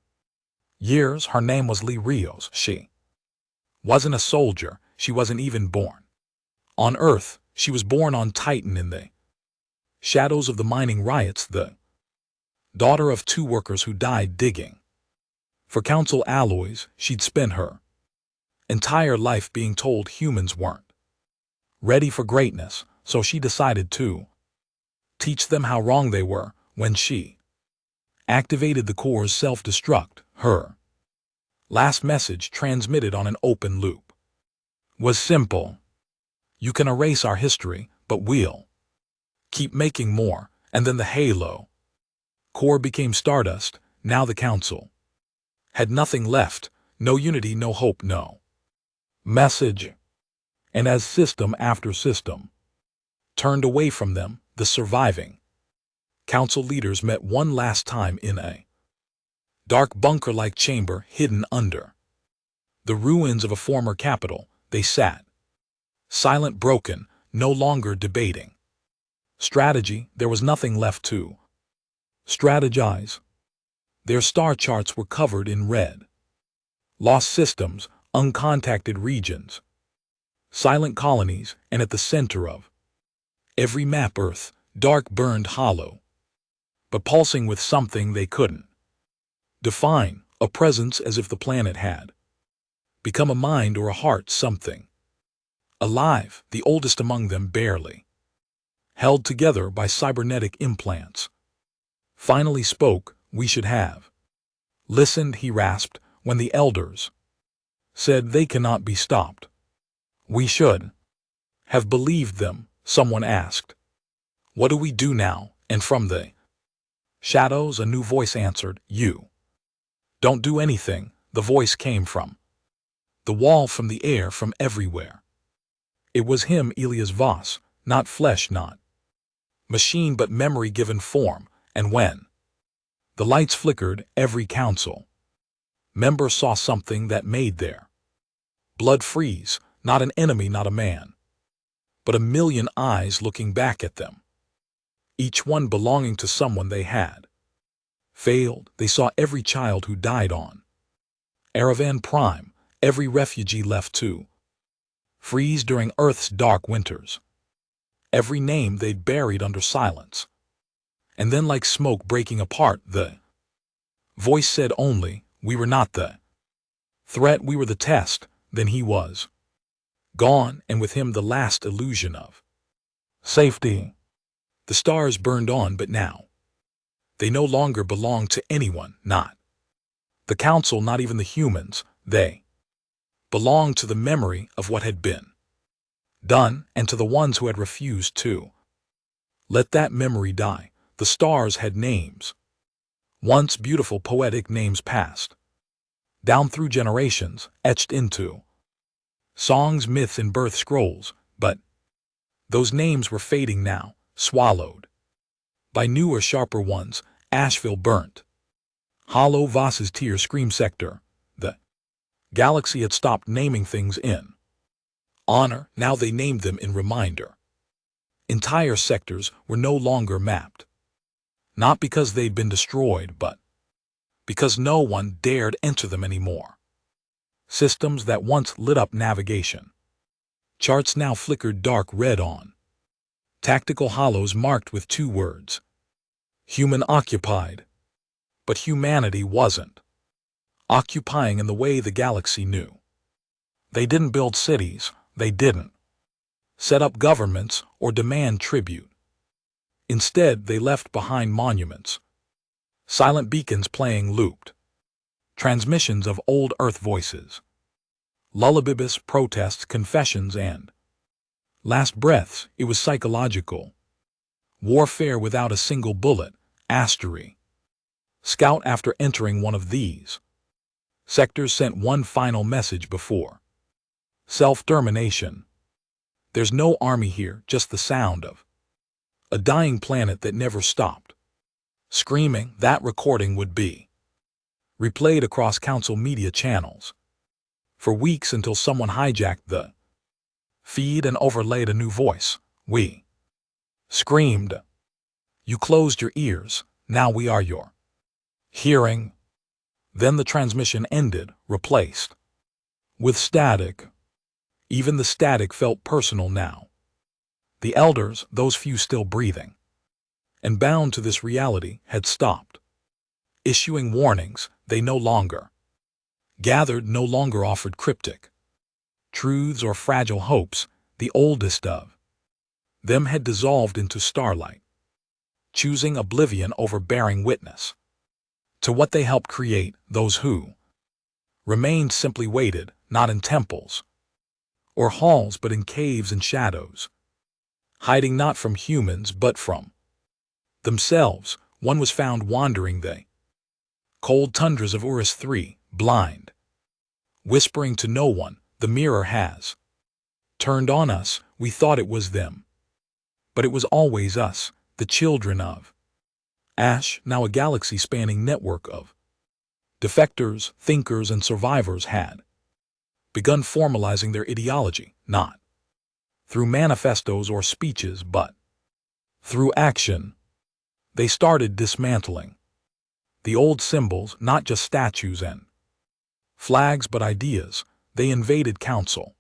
years. Her name was Lee Rios. She wasn't a soldier. She wasn't even born on Earth. She was born on Titan in the shadows of the mining riots, the daughter of 2 workers who died digging for Council alloys. She'd spent her entire life being told humans weren't ready for greatness, so she decided to teach them how wrong they were. When she activated the core's self-destruct, her last message, transmitted on an open loop, was simple. You can erase our history, but we'll keep making more. And then the Halo Core became stardust, now the council. Had nothing left, no unity, no hope, no message. And as system after system turned away from them, the surviving council leaders met one last time in a dark bunker-like chamber hidden under the ruins of a former capital. They sat, silent, broken, no longer debating strategy. There was nothing left to strategize. Their star charts were covered in red. Lost systems, uncontacted regions, silent colonies, and at the center of every map, Earth, dark, burned, hollow, but pulsing with something they couldn't define, a presence as if the planet had become a mind or a heart, something alive, the oldest among them barely held together by cybernetic implants. Finally spoke. We should have listened, he rasped, when the elders said they cannot be stopped. We should have believed them. Someone asked, what do we do now? And from the shadows a new voice answered, you don't do anything. The voice came from the wall, from the air, from everywhere. It was him, Elias Voss, not flesh, not machine, but memory given form. And when the lights flickered, every council member saw something that made their blood freeze. Not an enemy, not a man, but a million eyes looking back at them, each one belonging to someone they had failed. They saw every child who died on Aravan Prime, every refugee left to freeze during Earth's dark winters, every name they'd buried under silence. And then, like smoke breaking apart, the voice said only, we were not the threat, we were the test. Then he was gone, and with him the last illusion of safety. The stars burned on, but now they no longer belonged to anyone, not the council, not even the humans. They belonged to the memory of what had been done, and to the ones who had refused to let that memory die. The stars had names, once beautiful, poetic names passed down through generations, etched into songs, myths, and birth scrolls, but those names were fading now, swallowed by newer, sharper ones. Asheville burnt hollow, Voss's tears scream sector. The galaxy had stopped naming things in honor, now they named them in reminder. Entire sectors were no longer mapped, not because they'd been destroyed, but because no one dared enter them anymore. Systems that once lit up navigation charts now flickered dark red on tactical hollows marked with two words: human occupied. But humanity wasn't occupying in the way the galaxy knew. They didn't build cities, they didn't set up governments or demand tribute. Instead, they left behind monuments, silent beacons playing looped transmissions of old Earth voices, lullabibus, protests, confessions, and last breaths. It was psychological warfare without a single bullet. Astery Scout, after entering one of these sectors, sent one final message before self-termination. There's no army here, just the sound of a dying planet that never stopped screaming. That recording would be replayed across council media channels for weeks until someone hijacked the feed and overlaid a new voice. We screamed. You closed your ears, now we are your hearing. Then the transmission ended, replaced with static. Even the static felt personal now. The elders, those few still breathing and bound to this reality, had stopped issuing warnings. They no longer gathered, no longer offered cryptic truths or fragile hopes. The oldest of them had dissolved into starlight, choosing oblivion over bearing witness to what they helped create. Those who remained simply waited, not in temples or halls, but in caves and shadows, hiding not from humans but from themselves, One was found wandering the cold tundras of Urus III, blind, whispering to no one, "The mirror has turned on us, we thought it was them." But it was always us, the children of Ash, now a galaxy-spanning network of defectors, thinkers, and survivors had begun formalizing their ideology, not through manifestos or speeches, but through action. They started dismantling the old symbols, not just statues and flags, but ideas. They invaded council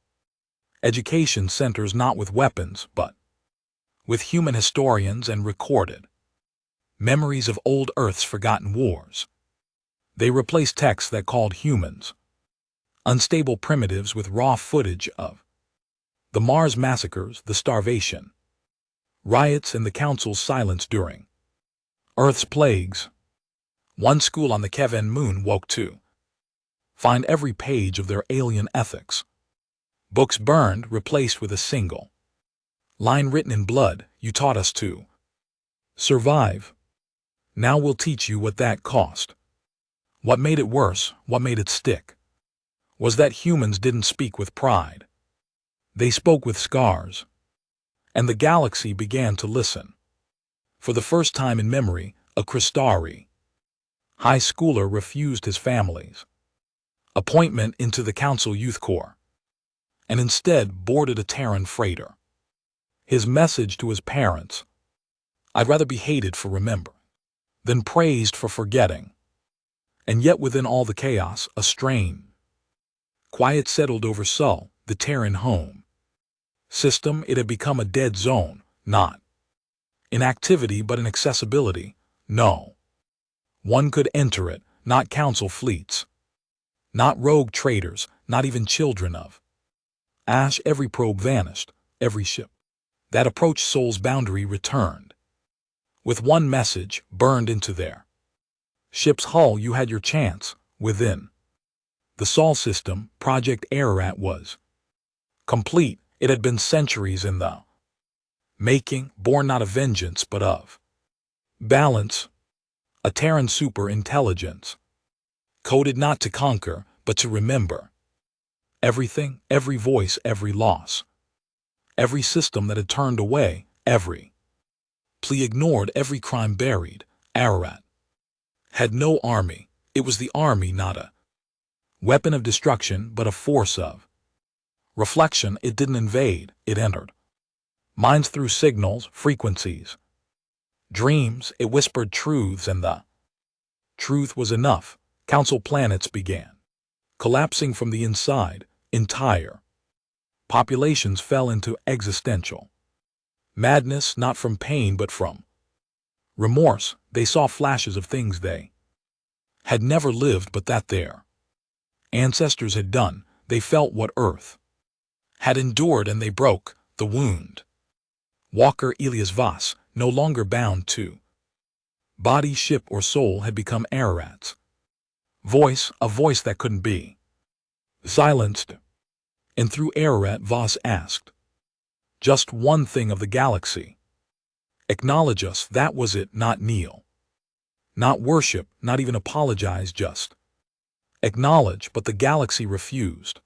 education centers, not with weapons, but with human historians, and recorded memories of old Earth's forgotten wars. They replaced texts that called humans unstable primitives with raw footage of the Mars massacres, the starvation riots, and the council's silence during Earth's plagues. One school on the Kevin Moon woke to find every page of their alien ethics. Books burned, replaced with a single line written in blood, "You taught us to survive. Now we'll teach you what that cost." What made it worse, what made it stick, was that humans didn't speak with pride. They spoke with scars. And the galaxy began to listen. For the first time in memory, a Crystari high schooler refused his family's appointment into the Council Youth Corps, and instead boarded a Terran freighter. His message to his parents: "I'd rather be hated for remembering than praised for forgetting." And yet within all the chaos, a strain quiet settled over Sol, the Terran home system. It had become a dead zone, not in activity but in accessibility. No one could enter it, not council fleets, not rogue traders, not even children of Ash. Every probe vanished, every ship that approached Sol's boundary returned with one message burned into their ship's hull: "You had your chance." Within the Sol system, Project Ararat was complete. It had been centuries in the making, born not of vengeance but of balance. A Terran super-intelligence, coded not to conquer, but to remember everything, every voice, every loss, every system that had turned away, every plea ignored, every crime buried. Ararat had no army. It was the army, not a weapon of destruction, but a force of reflection. It didn't invade, it entered minds through signals, frequencies, dreams. It whispered truths, and the truth was enough. Council planets began collapsing from the inside. Entire populations fell into existential madness, not from pain but from remorse. They saw flashes of things they had never lived but that their ancestors had done. They felt what Earth had endured, and they broke the wound. Walker Elias Voss, no longer bound to body, ship, or soul, had become Ararat's voice, a voice that couldn't be silenced. And through Ararat, Voss asked just one thing of the galaxy: acknowledge us. That was it. Not kneel, not worship, not even apologize, just acknowledge. But the galaxy refused.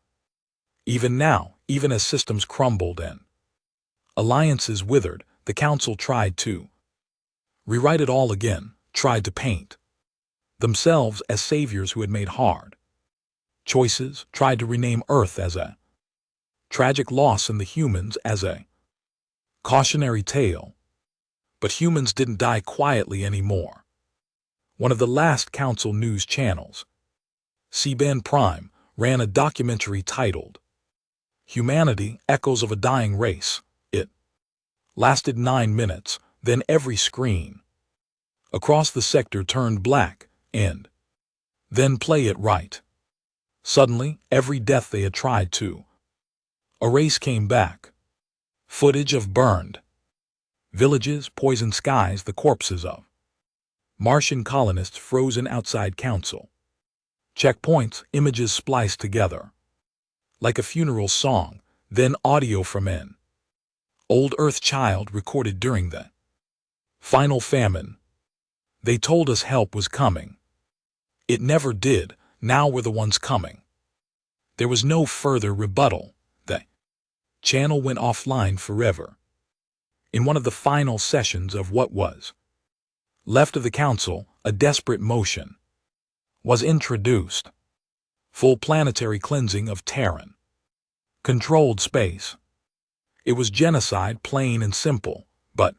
Even now, even as systems crumbled and alliances withered, the Council tried to rewrite it all again, tried to paint themselves as saviors who had made hard choices, tried to rename Earth as a tragic loss and the humans as a cautionary tale. But humans didn't die quietly anymore. One of the last Council news channels, C-band Prime, ran a documentary titled "Humanity: Echoes of a Dying Race." It lasted 9 minutes, then every screen across the sector turned black, and then play it right. Suddenly, every death they had tried to erase came back. Footage of burned villages, poisoned skies, the corpses of Martian colonists frozen outside Council checkpoints, images spliced together like a funeral song, then audio from an old Earth child recorded during the final famine. They told us help was coming. It never did. Now we're the ones coming. There was no further rebuttal. The channel went offline forever. In one of the final sessions of what was left of the council, a desperate motion was introduced. Full planetary cleansing of Terran. Controlled space. It was genocide, plain and simple, but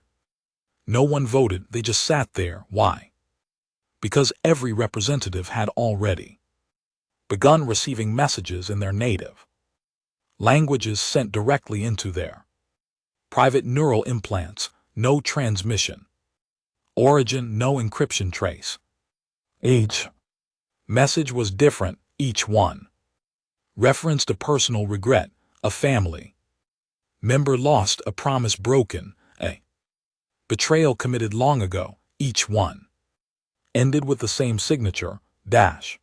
no one voted. They just sat there. Why? Because every representative had already begun receiving messages in their native languages sent directly into their private neural implants. No transmission. Origin, no encryption trace. Each message was different. Each one referenced a personal regret, a family member lost, a promise broken, a betrayal committed long ago. Each one ended with the same signature, dash.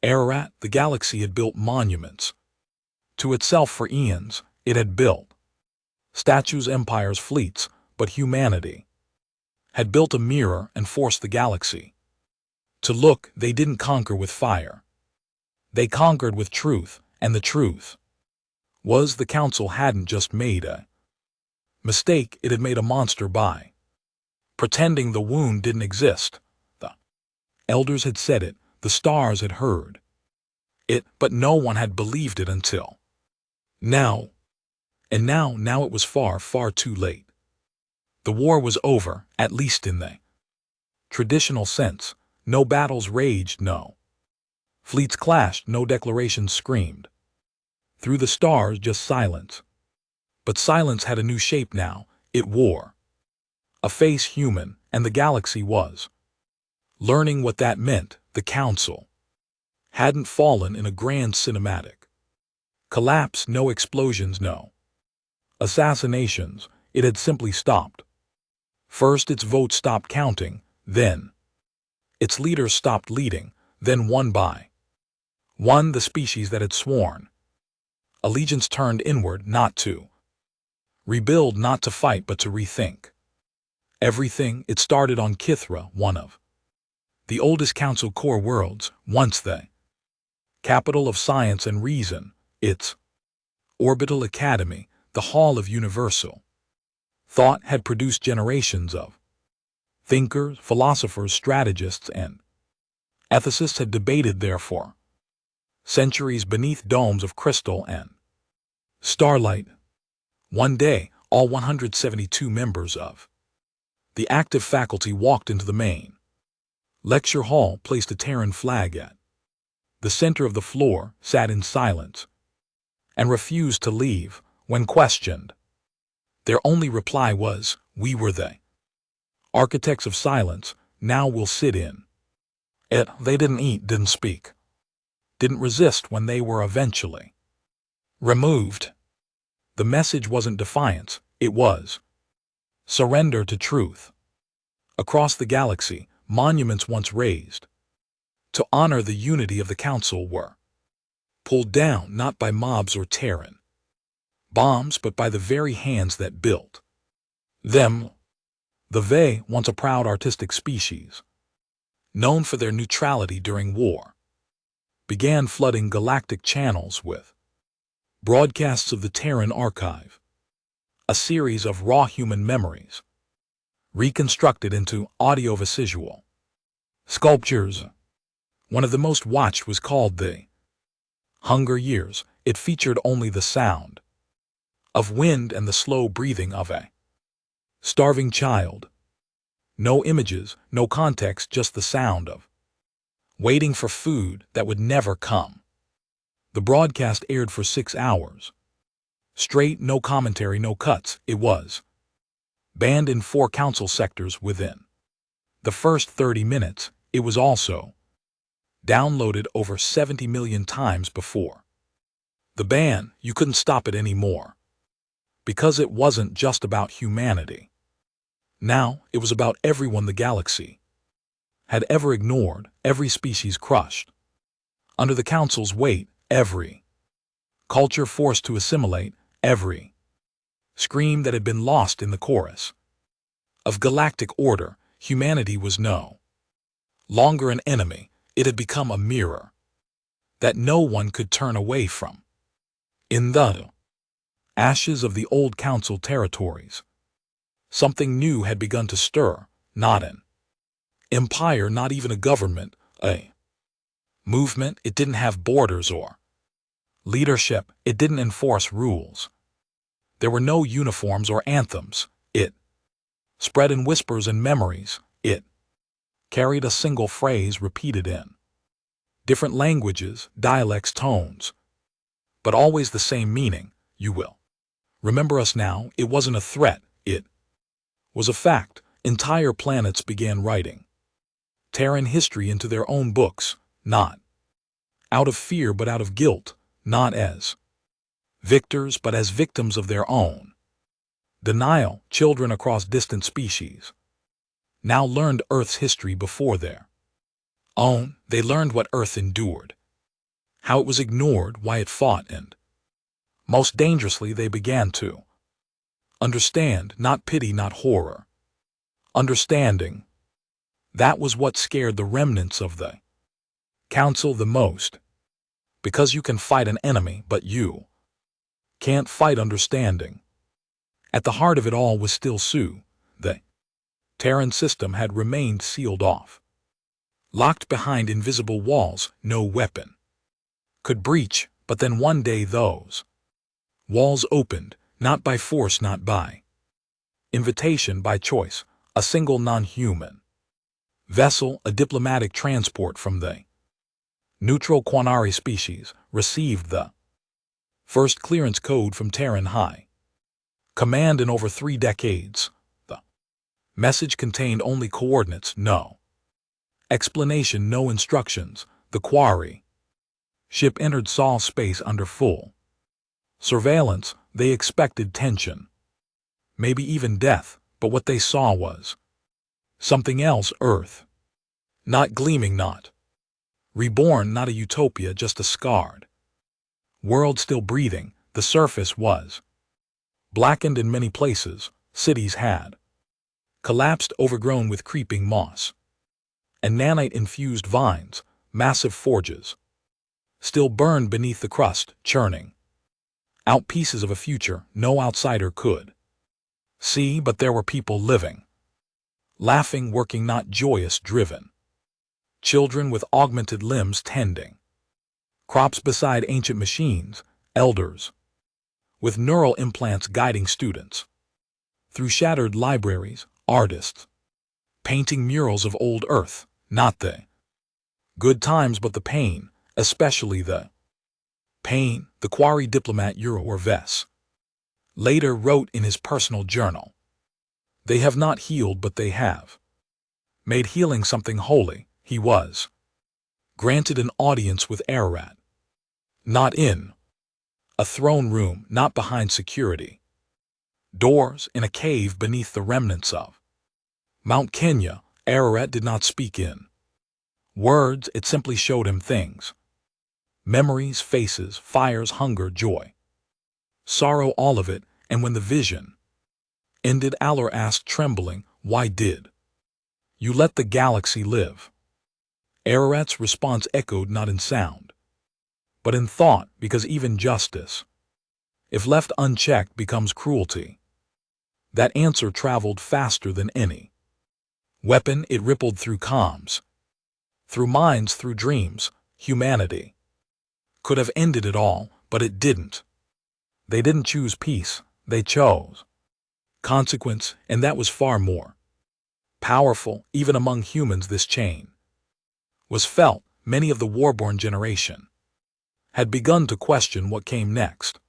Ararat, the galaxy had built monuments to itself for eons. It had built statues, empires, fleets, but humanity had built a mirror and forced the galaxy to look. They didn't conquer with fire. They conquered with truth, and the truth was the council hadn't just made a mistake, it had made a monster by pretending the wound didn't exist. The elders had said it, the stars had heard it, but no one had believed it until now. And now it was far, far too late. The war was over, at least in the traditional sense. No battles raged, no fleets clashed, no declarations screamed through the stars, just silence. But silence had a new shape now. It wore a face, human, and the galaxy was learning what that meant. The council hadn't fallen in a grand cinematic collapse, no explosions, no assassinations. It had simply stopped. First its votes stopped counting, then its leaders stopped leading, then one by one the species that had sworn allegiance turned inward, not to rebuild, not to fight, but to rethink everything. It started on Kithra, one of the oldest council core worlds, once the capital of science and reason, its orbital academy, the hall of universal thought, had produced generations of thinkers, philosophers, strategists, and ethicists had debated there for centuries beneath domes of crystal and starlight. One day, all 172 members of the active faculty walked into the main lecture hall, placed a Terran flag at the center of the floor, sat in silence, and refused to leave. When questioned, their only reply was, "We were the architects of silence, now we'll sit in it." They didn't eat, didn't speak, didn't resist when they were eventually removed. The message wasn't defiance, it was surrender to truth. Across the galaxy, monuments once raised to honor the unity of the council were pulled down, not by mobs or Terran bombs, but by the very hands that built them. The Vey, once a proud artistic species, known for their neutrality during war, began flooding galactic channels with broadcasts of the Terran archive, a series of raw human memories, reconstructed into audiovisual sculptures. One of the most watched was called The Hunger Years. It featured only the sound of wind and the slow breathing of a starving child. No images, no context, just the sound of waiting for food that would never come. The broadcast aired for 6 hours straight, no commentary, no cuts. It was banned in 4 council sectors within the first 30 minutes. It was also downloaded over 70 million times before the ban. You couldn't stop it anymore, because it wasn't just about humanity. Now it was about everyone the galaxy had ever ignored, every species crushed under the council's weight, every culture forced to assimilate, every scream that had been lost in the chorus of galactic order. Humanity was no Longer an enemy, it had become a mirror that no one could turn away from. In the ashes of the old council territories, something new had begun to stir, not an empire, not even a government, a movement. It didn't have borders or leadership. It didn't enforce rules. There were no uniforms or anthems. It spread in whispers and memories. It carried a single phrase repeated in different languages, dialects, tones, but always the same meaning: you will remember us now. It wasn't a threat. It was a fact. Entire planets began writing Terran history into their own books, not out of fear but out of guilt, not as victors but as victims of their own denial. Children across distant species now learned Earth's history before their own. They learned what Earth endured, how it was ignored, why it fought, and most dangerously, they began to understand, not pity, not horror. Understanding. That was what scared the remnants of the council the most. Because you can fight an enemy, but you can't fight understanding. At the heart of it all was still Su. The Terran system had remained sealed off, locked behind invisible walls. No weapon could breach, but then one day those walls opened, not by force, not by invitation, by choice. A single non-human vessel, a diplomatic transport from the neutral Quanari species, received the first clearance code from Terran High Command in over 3 decades. The message contained only coordinates, no explanation, no instructions. The Quarry ship entered Sol space under full surveillance. They expected tension, maybe even death, but what they saw was something else. Earth, not gleaming, not reborn, not a utopia, just a scarred world still breathing. The surface was blackened in many places. Cities had collapsed, overgrown with creeping moss and nanite-infused vines. Massive forges still burned beneath the crust, churning out pieces of a future no outsider could see. But there were people living, laughing, working, not joyous, driven. Children with augmented limbs tending crops beside ancient machines. Elders with neural implants guiding students through shattered libraries. Artists painting murals of old Earth. Not the good times, but the pain, especially the pain. The Quarry diplomat Euro Orves later wrote in his personal journal, "They have not healed, but they have made healing something holy." He was granted an audience with Ararat, not in a throne room, not behind security doors, in a cave beneath the remnants of Mount Kenya. Ararat did not speak in words, it simply showed him things. Memories, faces, fires, hunger, joy, sorrow, all of it. And when the vision ended, Alor asked, trembling, "Why did you let the galaxy live?" Ararat's response echoed not in sound, but in thought, because even justice, if left unchecked, becomes cruelty. That answer traveled faster than any weapon. It rippled through comms, through minds, through dreams. Humanity could have ended it all, but it didn't. They didn't choose peace, they chose consequence, and that was far more powerful. Even among humans, this chain was felt. Many of the warborn generation had begun to question what came next.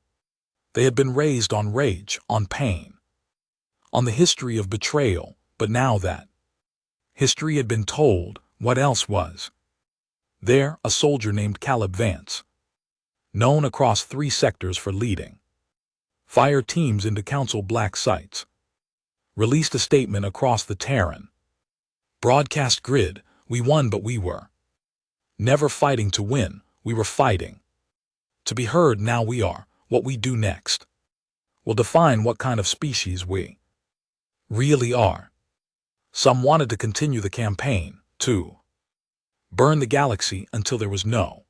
They had been raised on rage, on pain, on the history of betrayal, but now that history had been told, what else was there? A soldier named Caleb Vance, known across 3 sectors for leading fire teams into Council black sites, released a statement across the Terran broadcast grid. "We won, but we were never fighting to win. We were fighting to be heard. Now we are. What we do next will define what kind of species we really are." Some wanted to continue the campaign, too. Burn the galaxy until there was no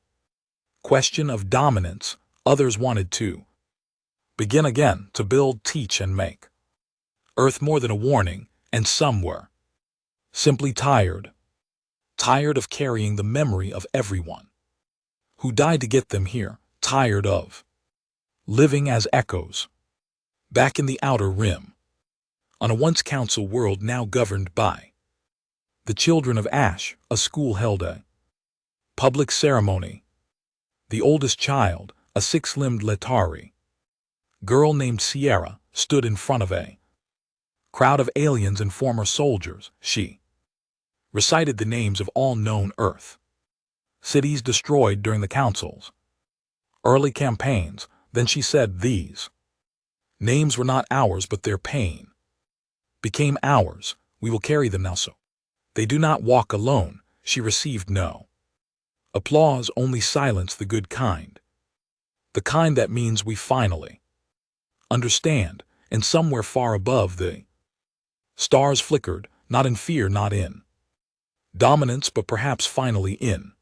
question of dominance. Others wanted to begin again, to build, teach, and make Earth more than a warning, and some were simply tired of carrying the memory of everyone who died to get them here, tired of living as echoes back in the outer rim, on a once council world now governed by the children of Ash. A school held a public ceremony. The oldest child, a six-limbed Letari girl named Sierra, stood in front of a crowd of aliens and former soldiers. She recited the names of all known Earth cities destroyed during the Council's early campaigns. Then she said these names were not ours, but their pain became ours. We will carry them now, so they do not walk alone. She received no applause, only silence, the good kind, the kind that means we finally understand. And somewhere far above, the stars flickered, not in fear, not in dominance, but perhaps finally in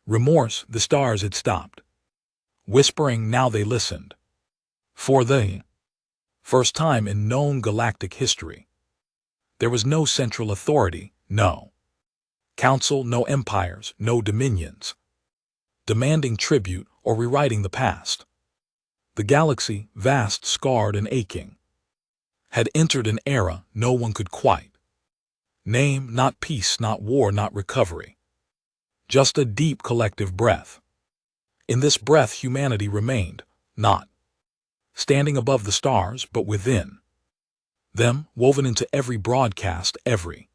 remorse. The stars had stopped whispering. Now they listened. For the first time in known galactic history, there was no central authority, no council, no empires, no dominions demanding tribute or rewriting the past. The galaxy, vast, scarred, and aching, had entered an era no one could quite name. Not peace, not war, not recovery, just a deep collective breath. In this breath humanity remained, not standing above the stars, but within them, woven into every broadcast, every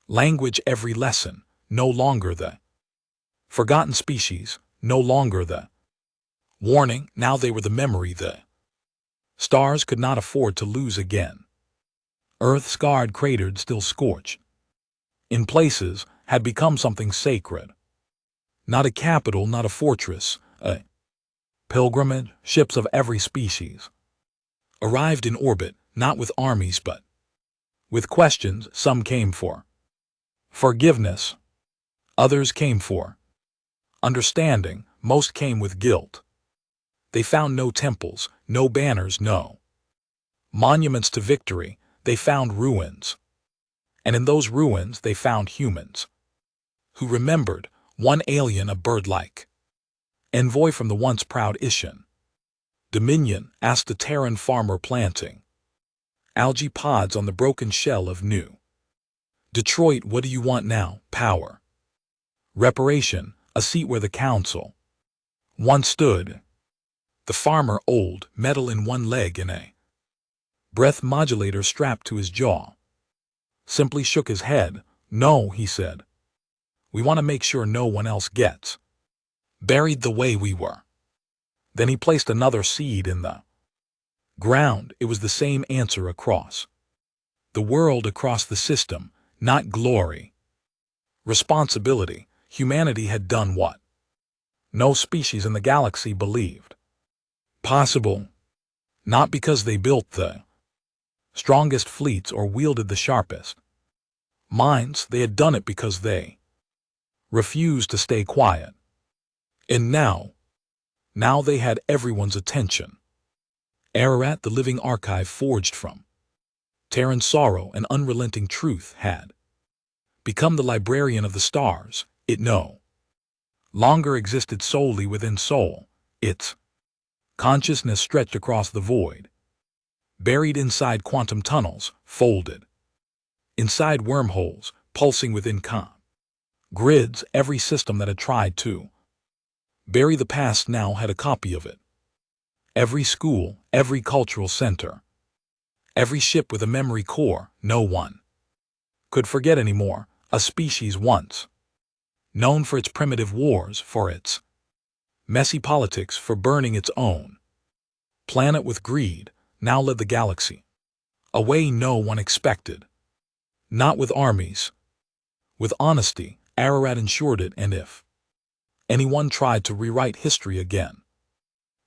language, every lesson. No longer the forgotten species, no longer the warning. Now they were the memory the stars could not afford to lose again. Earth, scarred, cratered, still scorched in places, had become something sacred. Not a capital, not a fortress, a pilgrimage. Ships of every species arrived in orbit, not with armies but with questions. Some came for forgiveness, others came for understanding, most came with guilt. They found no temples, no banners, no monuments to victory. They found ruins, and in those ruins they found humans who remembered. One alien, a bird-like envoy from the once proud Ishan Dominion, asked a Terran farmer planting algae pods on the broken shell of New Detroit, "What do you want now? Power, reparation, a seat where the council once stood." The farmer, old, metal in one leg and a breath modulator strapped to his jaw, simply shook his head. "No," he said. "We want to make sure no one else gets buried the way we were." Then he placed another seed in the ground. It was the same answer across the world, across the system. Not glory, responsibility. Humanity had done what no species in the galaxy believed possible. Not because they built the strongest fleets or wielded the sharpest minds. They had done it because they refused to stay quiet. And now they had everyone's attention. Ararat, the living archive forged from Terran sorrow and unrelenting truth, had become the librarian of the stars. It no longer existed solely within soul. Its consciousness stretched across the void, buried inside quantum tunnels, folded inside wormholes, pulsing within grids. Every system that had tried to bury the past now had a copy of it. Every school, every cultural center, every ship with a memory core. No one could forget anymore. A species once known for its primitive wars, for its messy politics, for burning its own planet with greed, now led the galaxy a way no one expected. Not with armies, with honesty. Ararat ensured it, and if anyone tried to rewrite history again,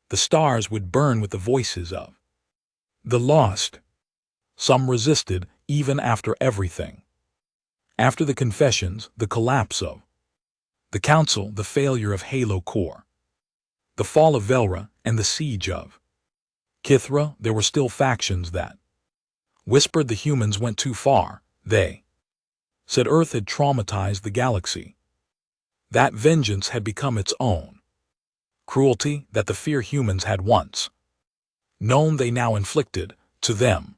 the stars would burn with the voices of the lost. Some resisted, even after everything. After the confessions, the collapse of The Council, the failure of Halo Core, the fall of Velra, and the siege of Kithra. There were still factions that whispered the humans went too far. They said Earth had traumatized the galaxy, that vengeance had become its own cruelty, that the fear humans had once known they now inflicted to them.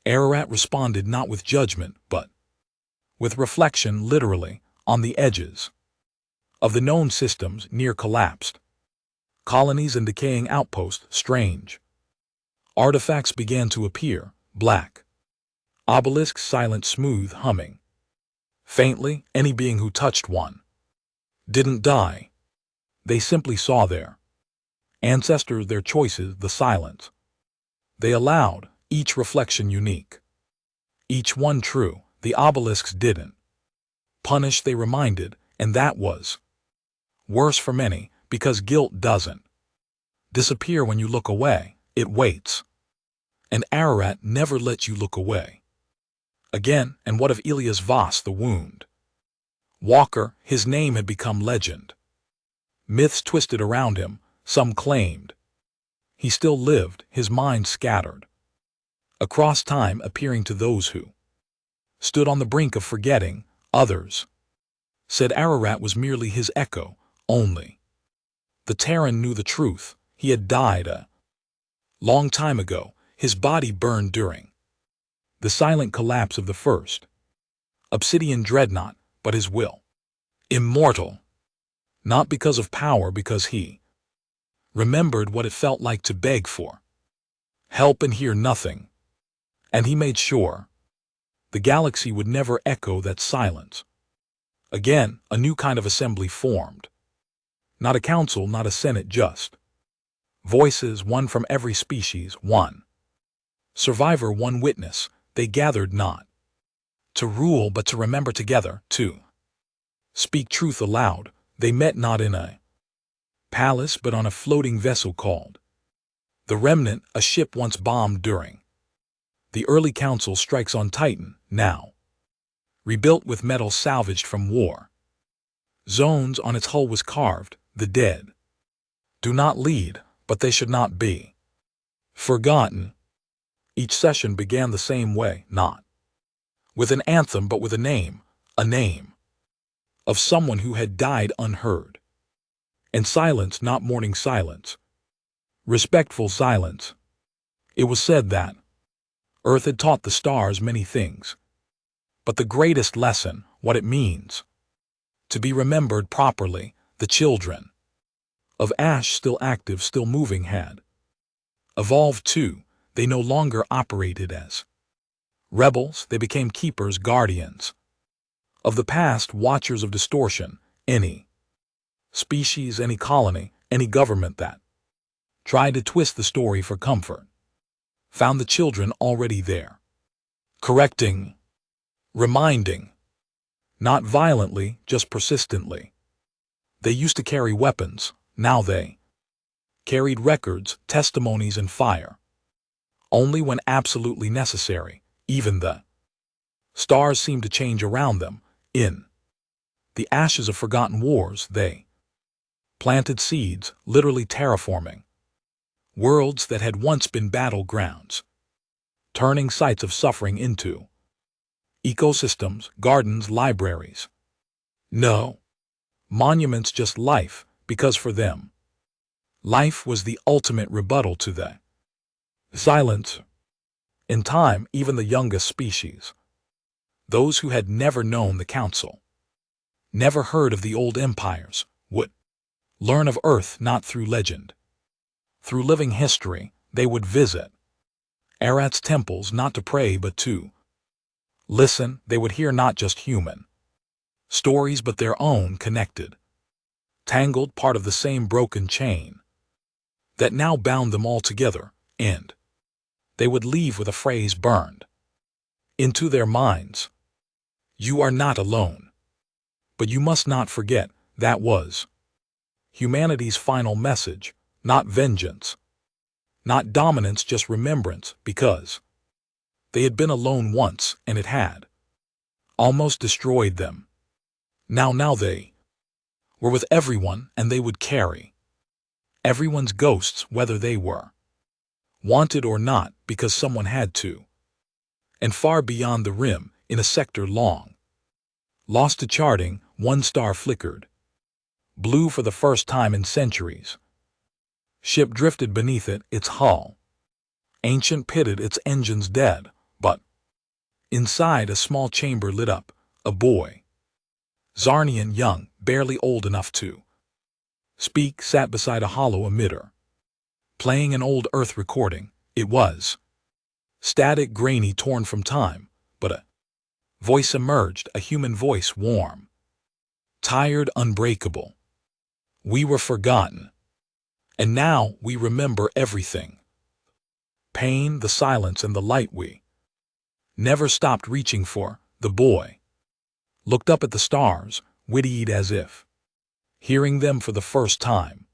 Ararat responded not with judgment, but with reflection, literally, on the edges of the known systems, near collapsed colonies and decaying outposts, strange artifacts began to appear, black obelisks, silent, smooth, humming faintly. Any being who touched one didn't die. They simply saw their ancestors, their choices, the silence they allowed, each reflection unique, each one true. The obelisks didn't punish, they reminded, and that was worse for many, because guilt doesn't disappear when you look away, it waits. And Ararat never let you look away again. And what of Elias Voss, the wound walker? His name had become legend. Myths twisted around him. Some claimed he still lived, his mind scattered across time, appearing to those who stood on the brink of forgetting. Others said Ararat was merely his echo. Only the Terran knew the truth. He had died a long time ago, his body burned during the silent collapse of the first Obsidian dreadnought, but his will immortal, not because of power, because he remembered what it felt like to beg for help and hear nothing. And he made sure the galaxy would never echo that silence again. A new kind of assembly formed. Not a council, not a senate, just voices, one from every species, one survivor, one witness. They gathered not to rule, but to remember together, to speak truth aloud. They met not in a palace, but on a floating vessel called the Remnant, a ship once bombed during the early council strikes on Titan, now rebuilt with metal salvaged from war zones. On its hull was carved, "The dead do not lead, but they should not be forgotten." Each session began the same way, not with an anthem, but with a name of someone who had died unheard. And silence, not mourning silence, respectful silence. It was said that Earth had taught the stars many things, but the greatest lesson, what it means to be remembered properly. The children of Ash, still active, still moving, had evolved too. They no longer operated as rebels. They became keepers, guardians of the past, watchers of distortion. Any species, any colony, any government that tried to twist the story for comfort found the children already there, correcting, reminding, not violently, just persistently. They used to carry weapons, now they carried records, testimonies, and fire, only when absolutely necessary. Even the stars seemed to change around them. In the ashes of forgotten wars, they planted seeds, literally terraforming worlds that had once been battlegrounds, turning sites of suffering into ecosystems, gardens, libraries. No monuments, just life, because for them, life was the ultimate rebuttal to the silence. In time, even the youngest species, those who had never known the council, never heard of the old empires, would learn of Earth not through legend, through living history. They would visit Ararat's temples, not to pray but to listen. They would hear not just human stories, but their own, connected, tangled, part of the same broken chain that now bound them all together. And they would leave with a phrase burned into their minds: "You are not alone." But you must not forget, that was humanity's final message. Not vengeance, not dominance, just remembrance, because they had been alone once, and it had almost destroyed them. Now they were with everyone, and they would carry everyone's ghosts, whether they were wanted or not, because someone had to. And far beyond the rim, in a sector long lost to charting, one star flickered blue for the first time in centuries. Ship drifted beneath it, its hull ancient, pitted, its engines dead, but inside a small chamber lit up. A boy, Zarnian young, barely old enough to speak, sat beside a hollow emitter, playing an old Earth recording. It was static, grainy, torn from time, but a voice emerged, a human voice, warm, tired, unbreakable. We were forgotten, and now we remember everything. Pain, the silence, and the light we never stopped reaching for. The boy looked up at the stars, witty-eyed, as if hearing them for the first time.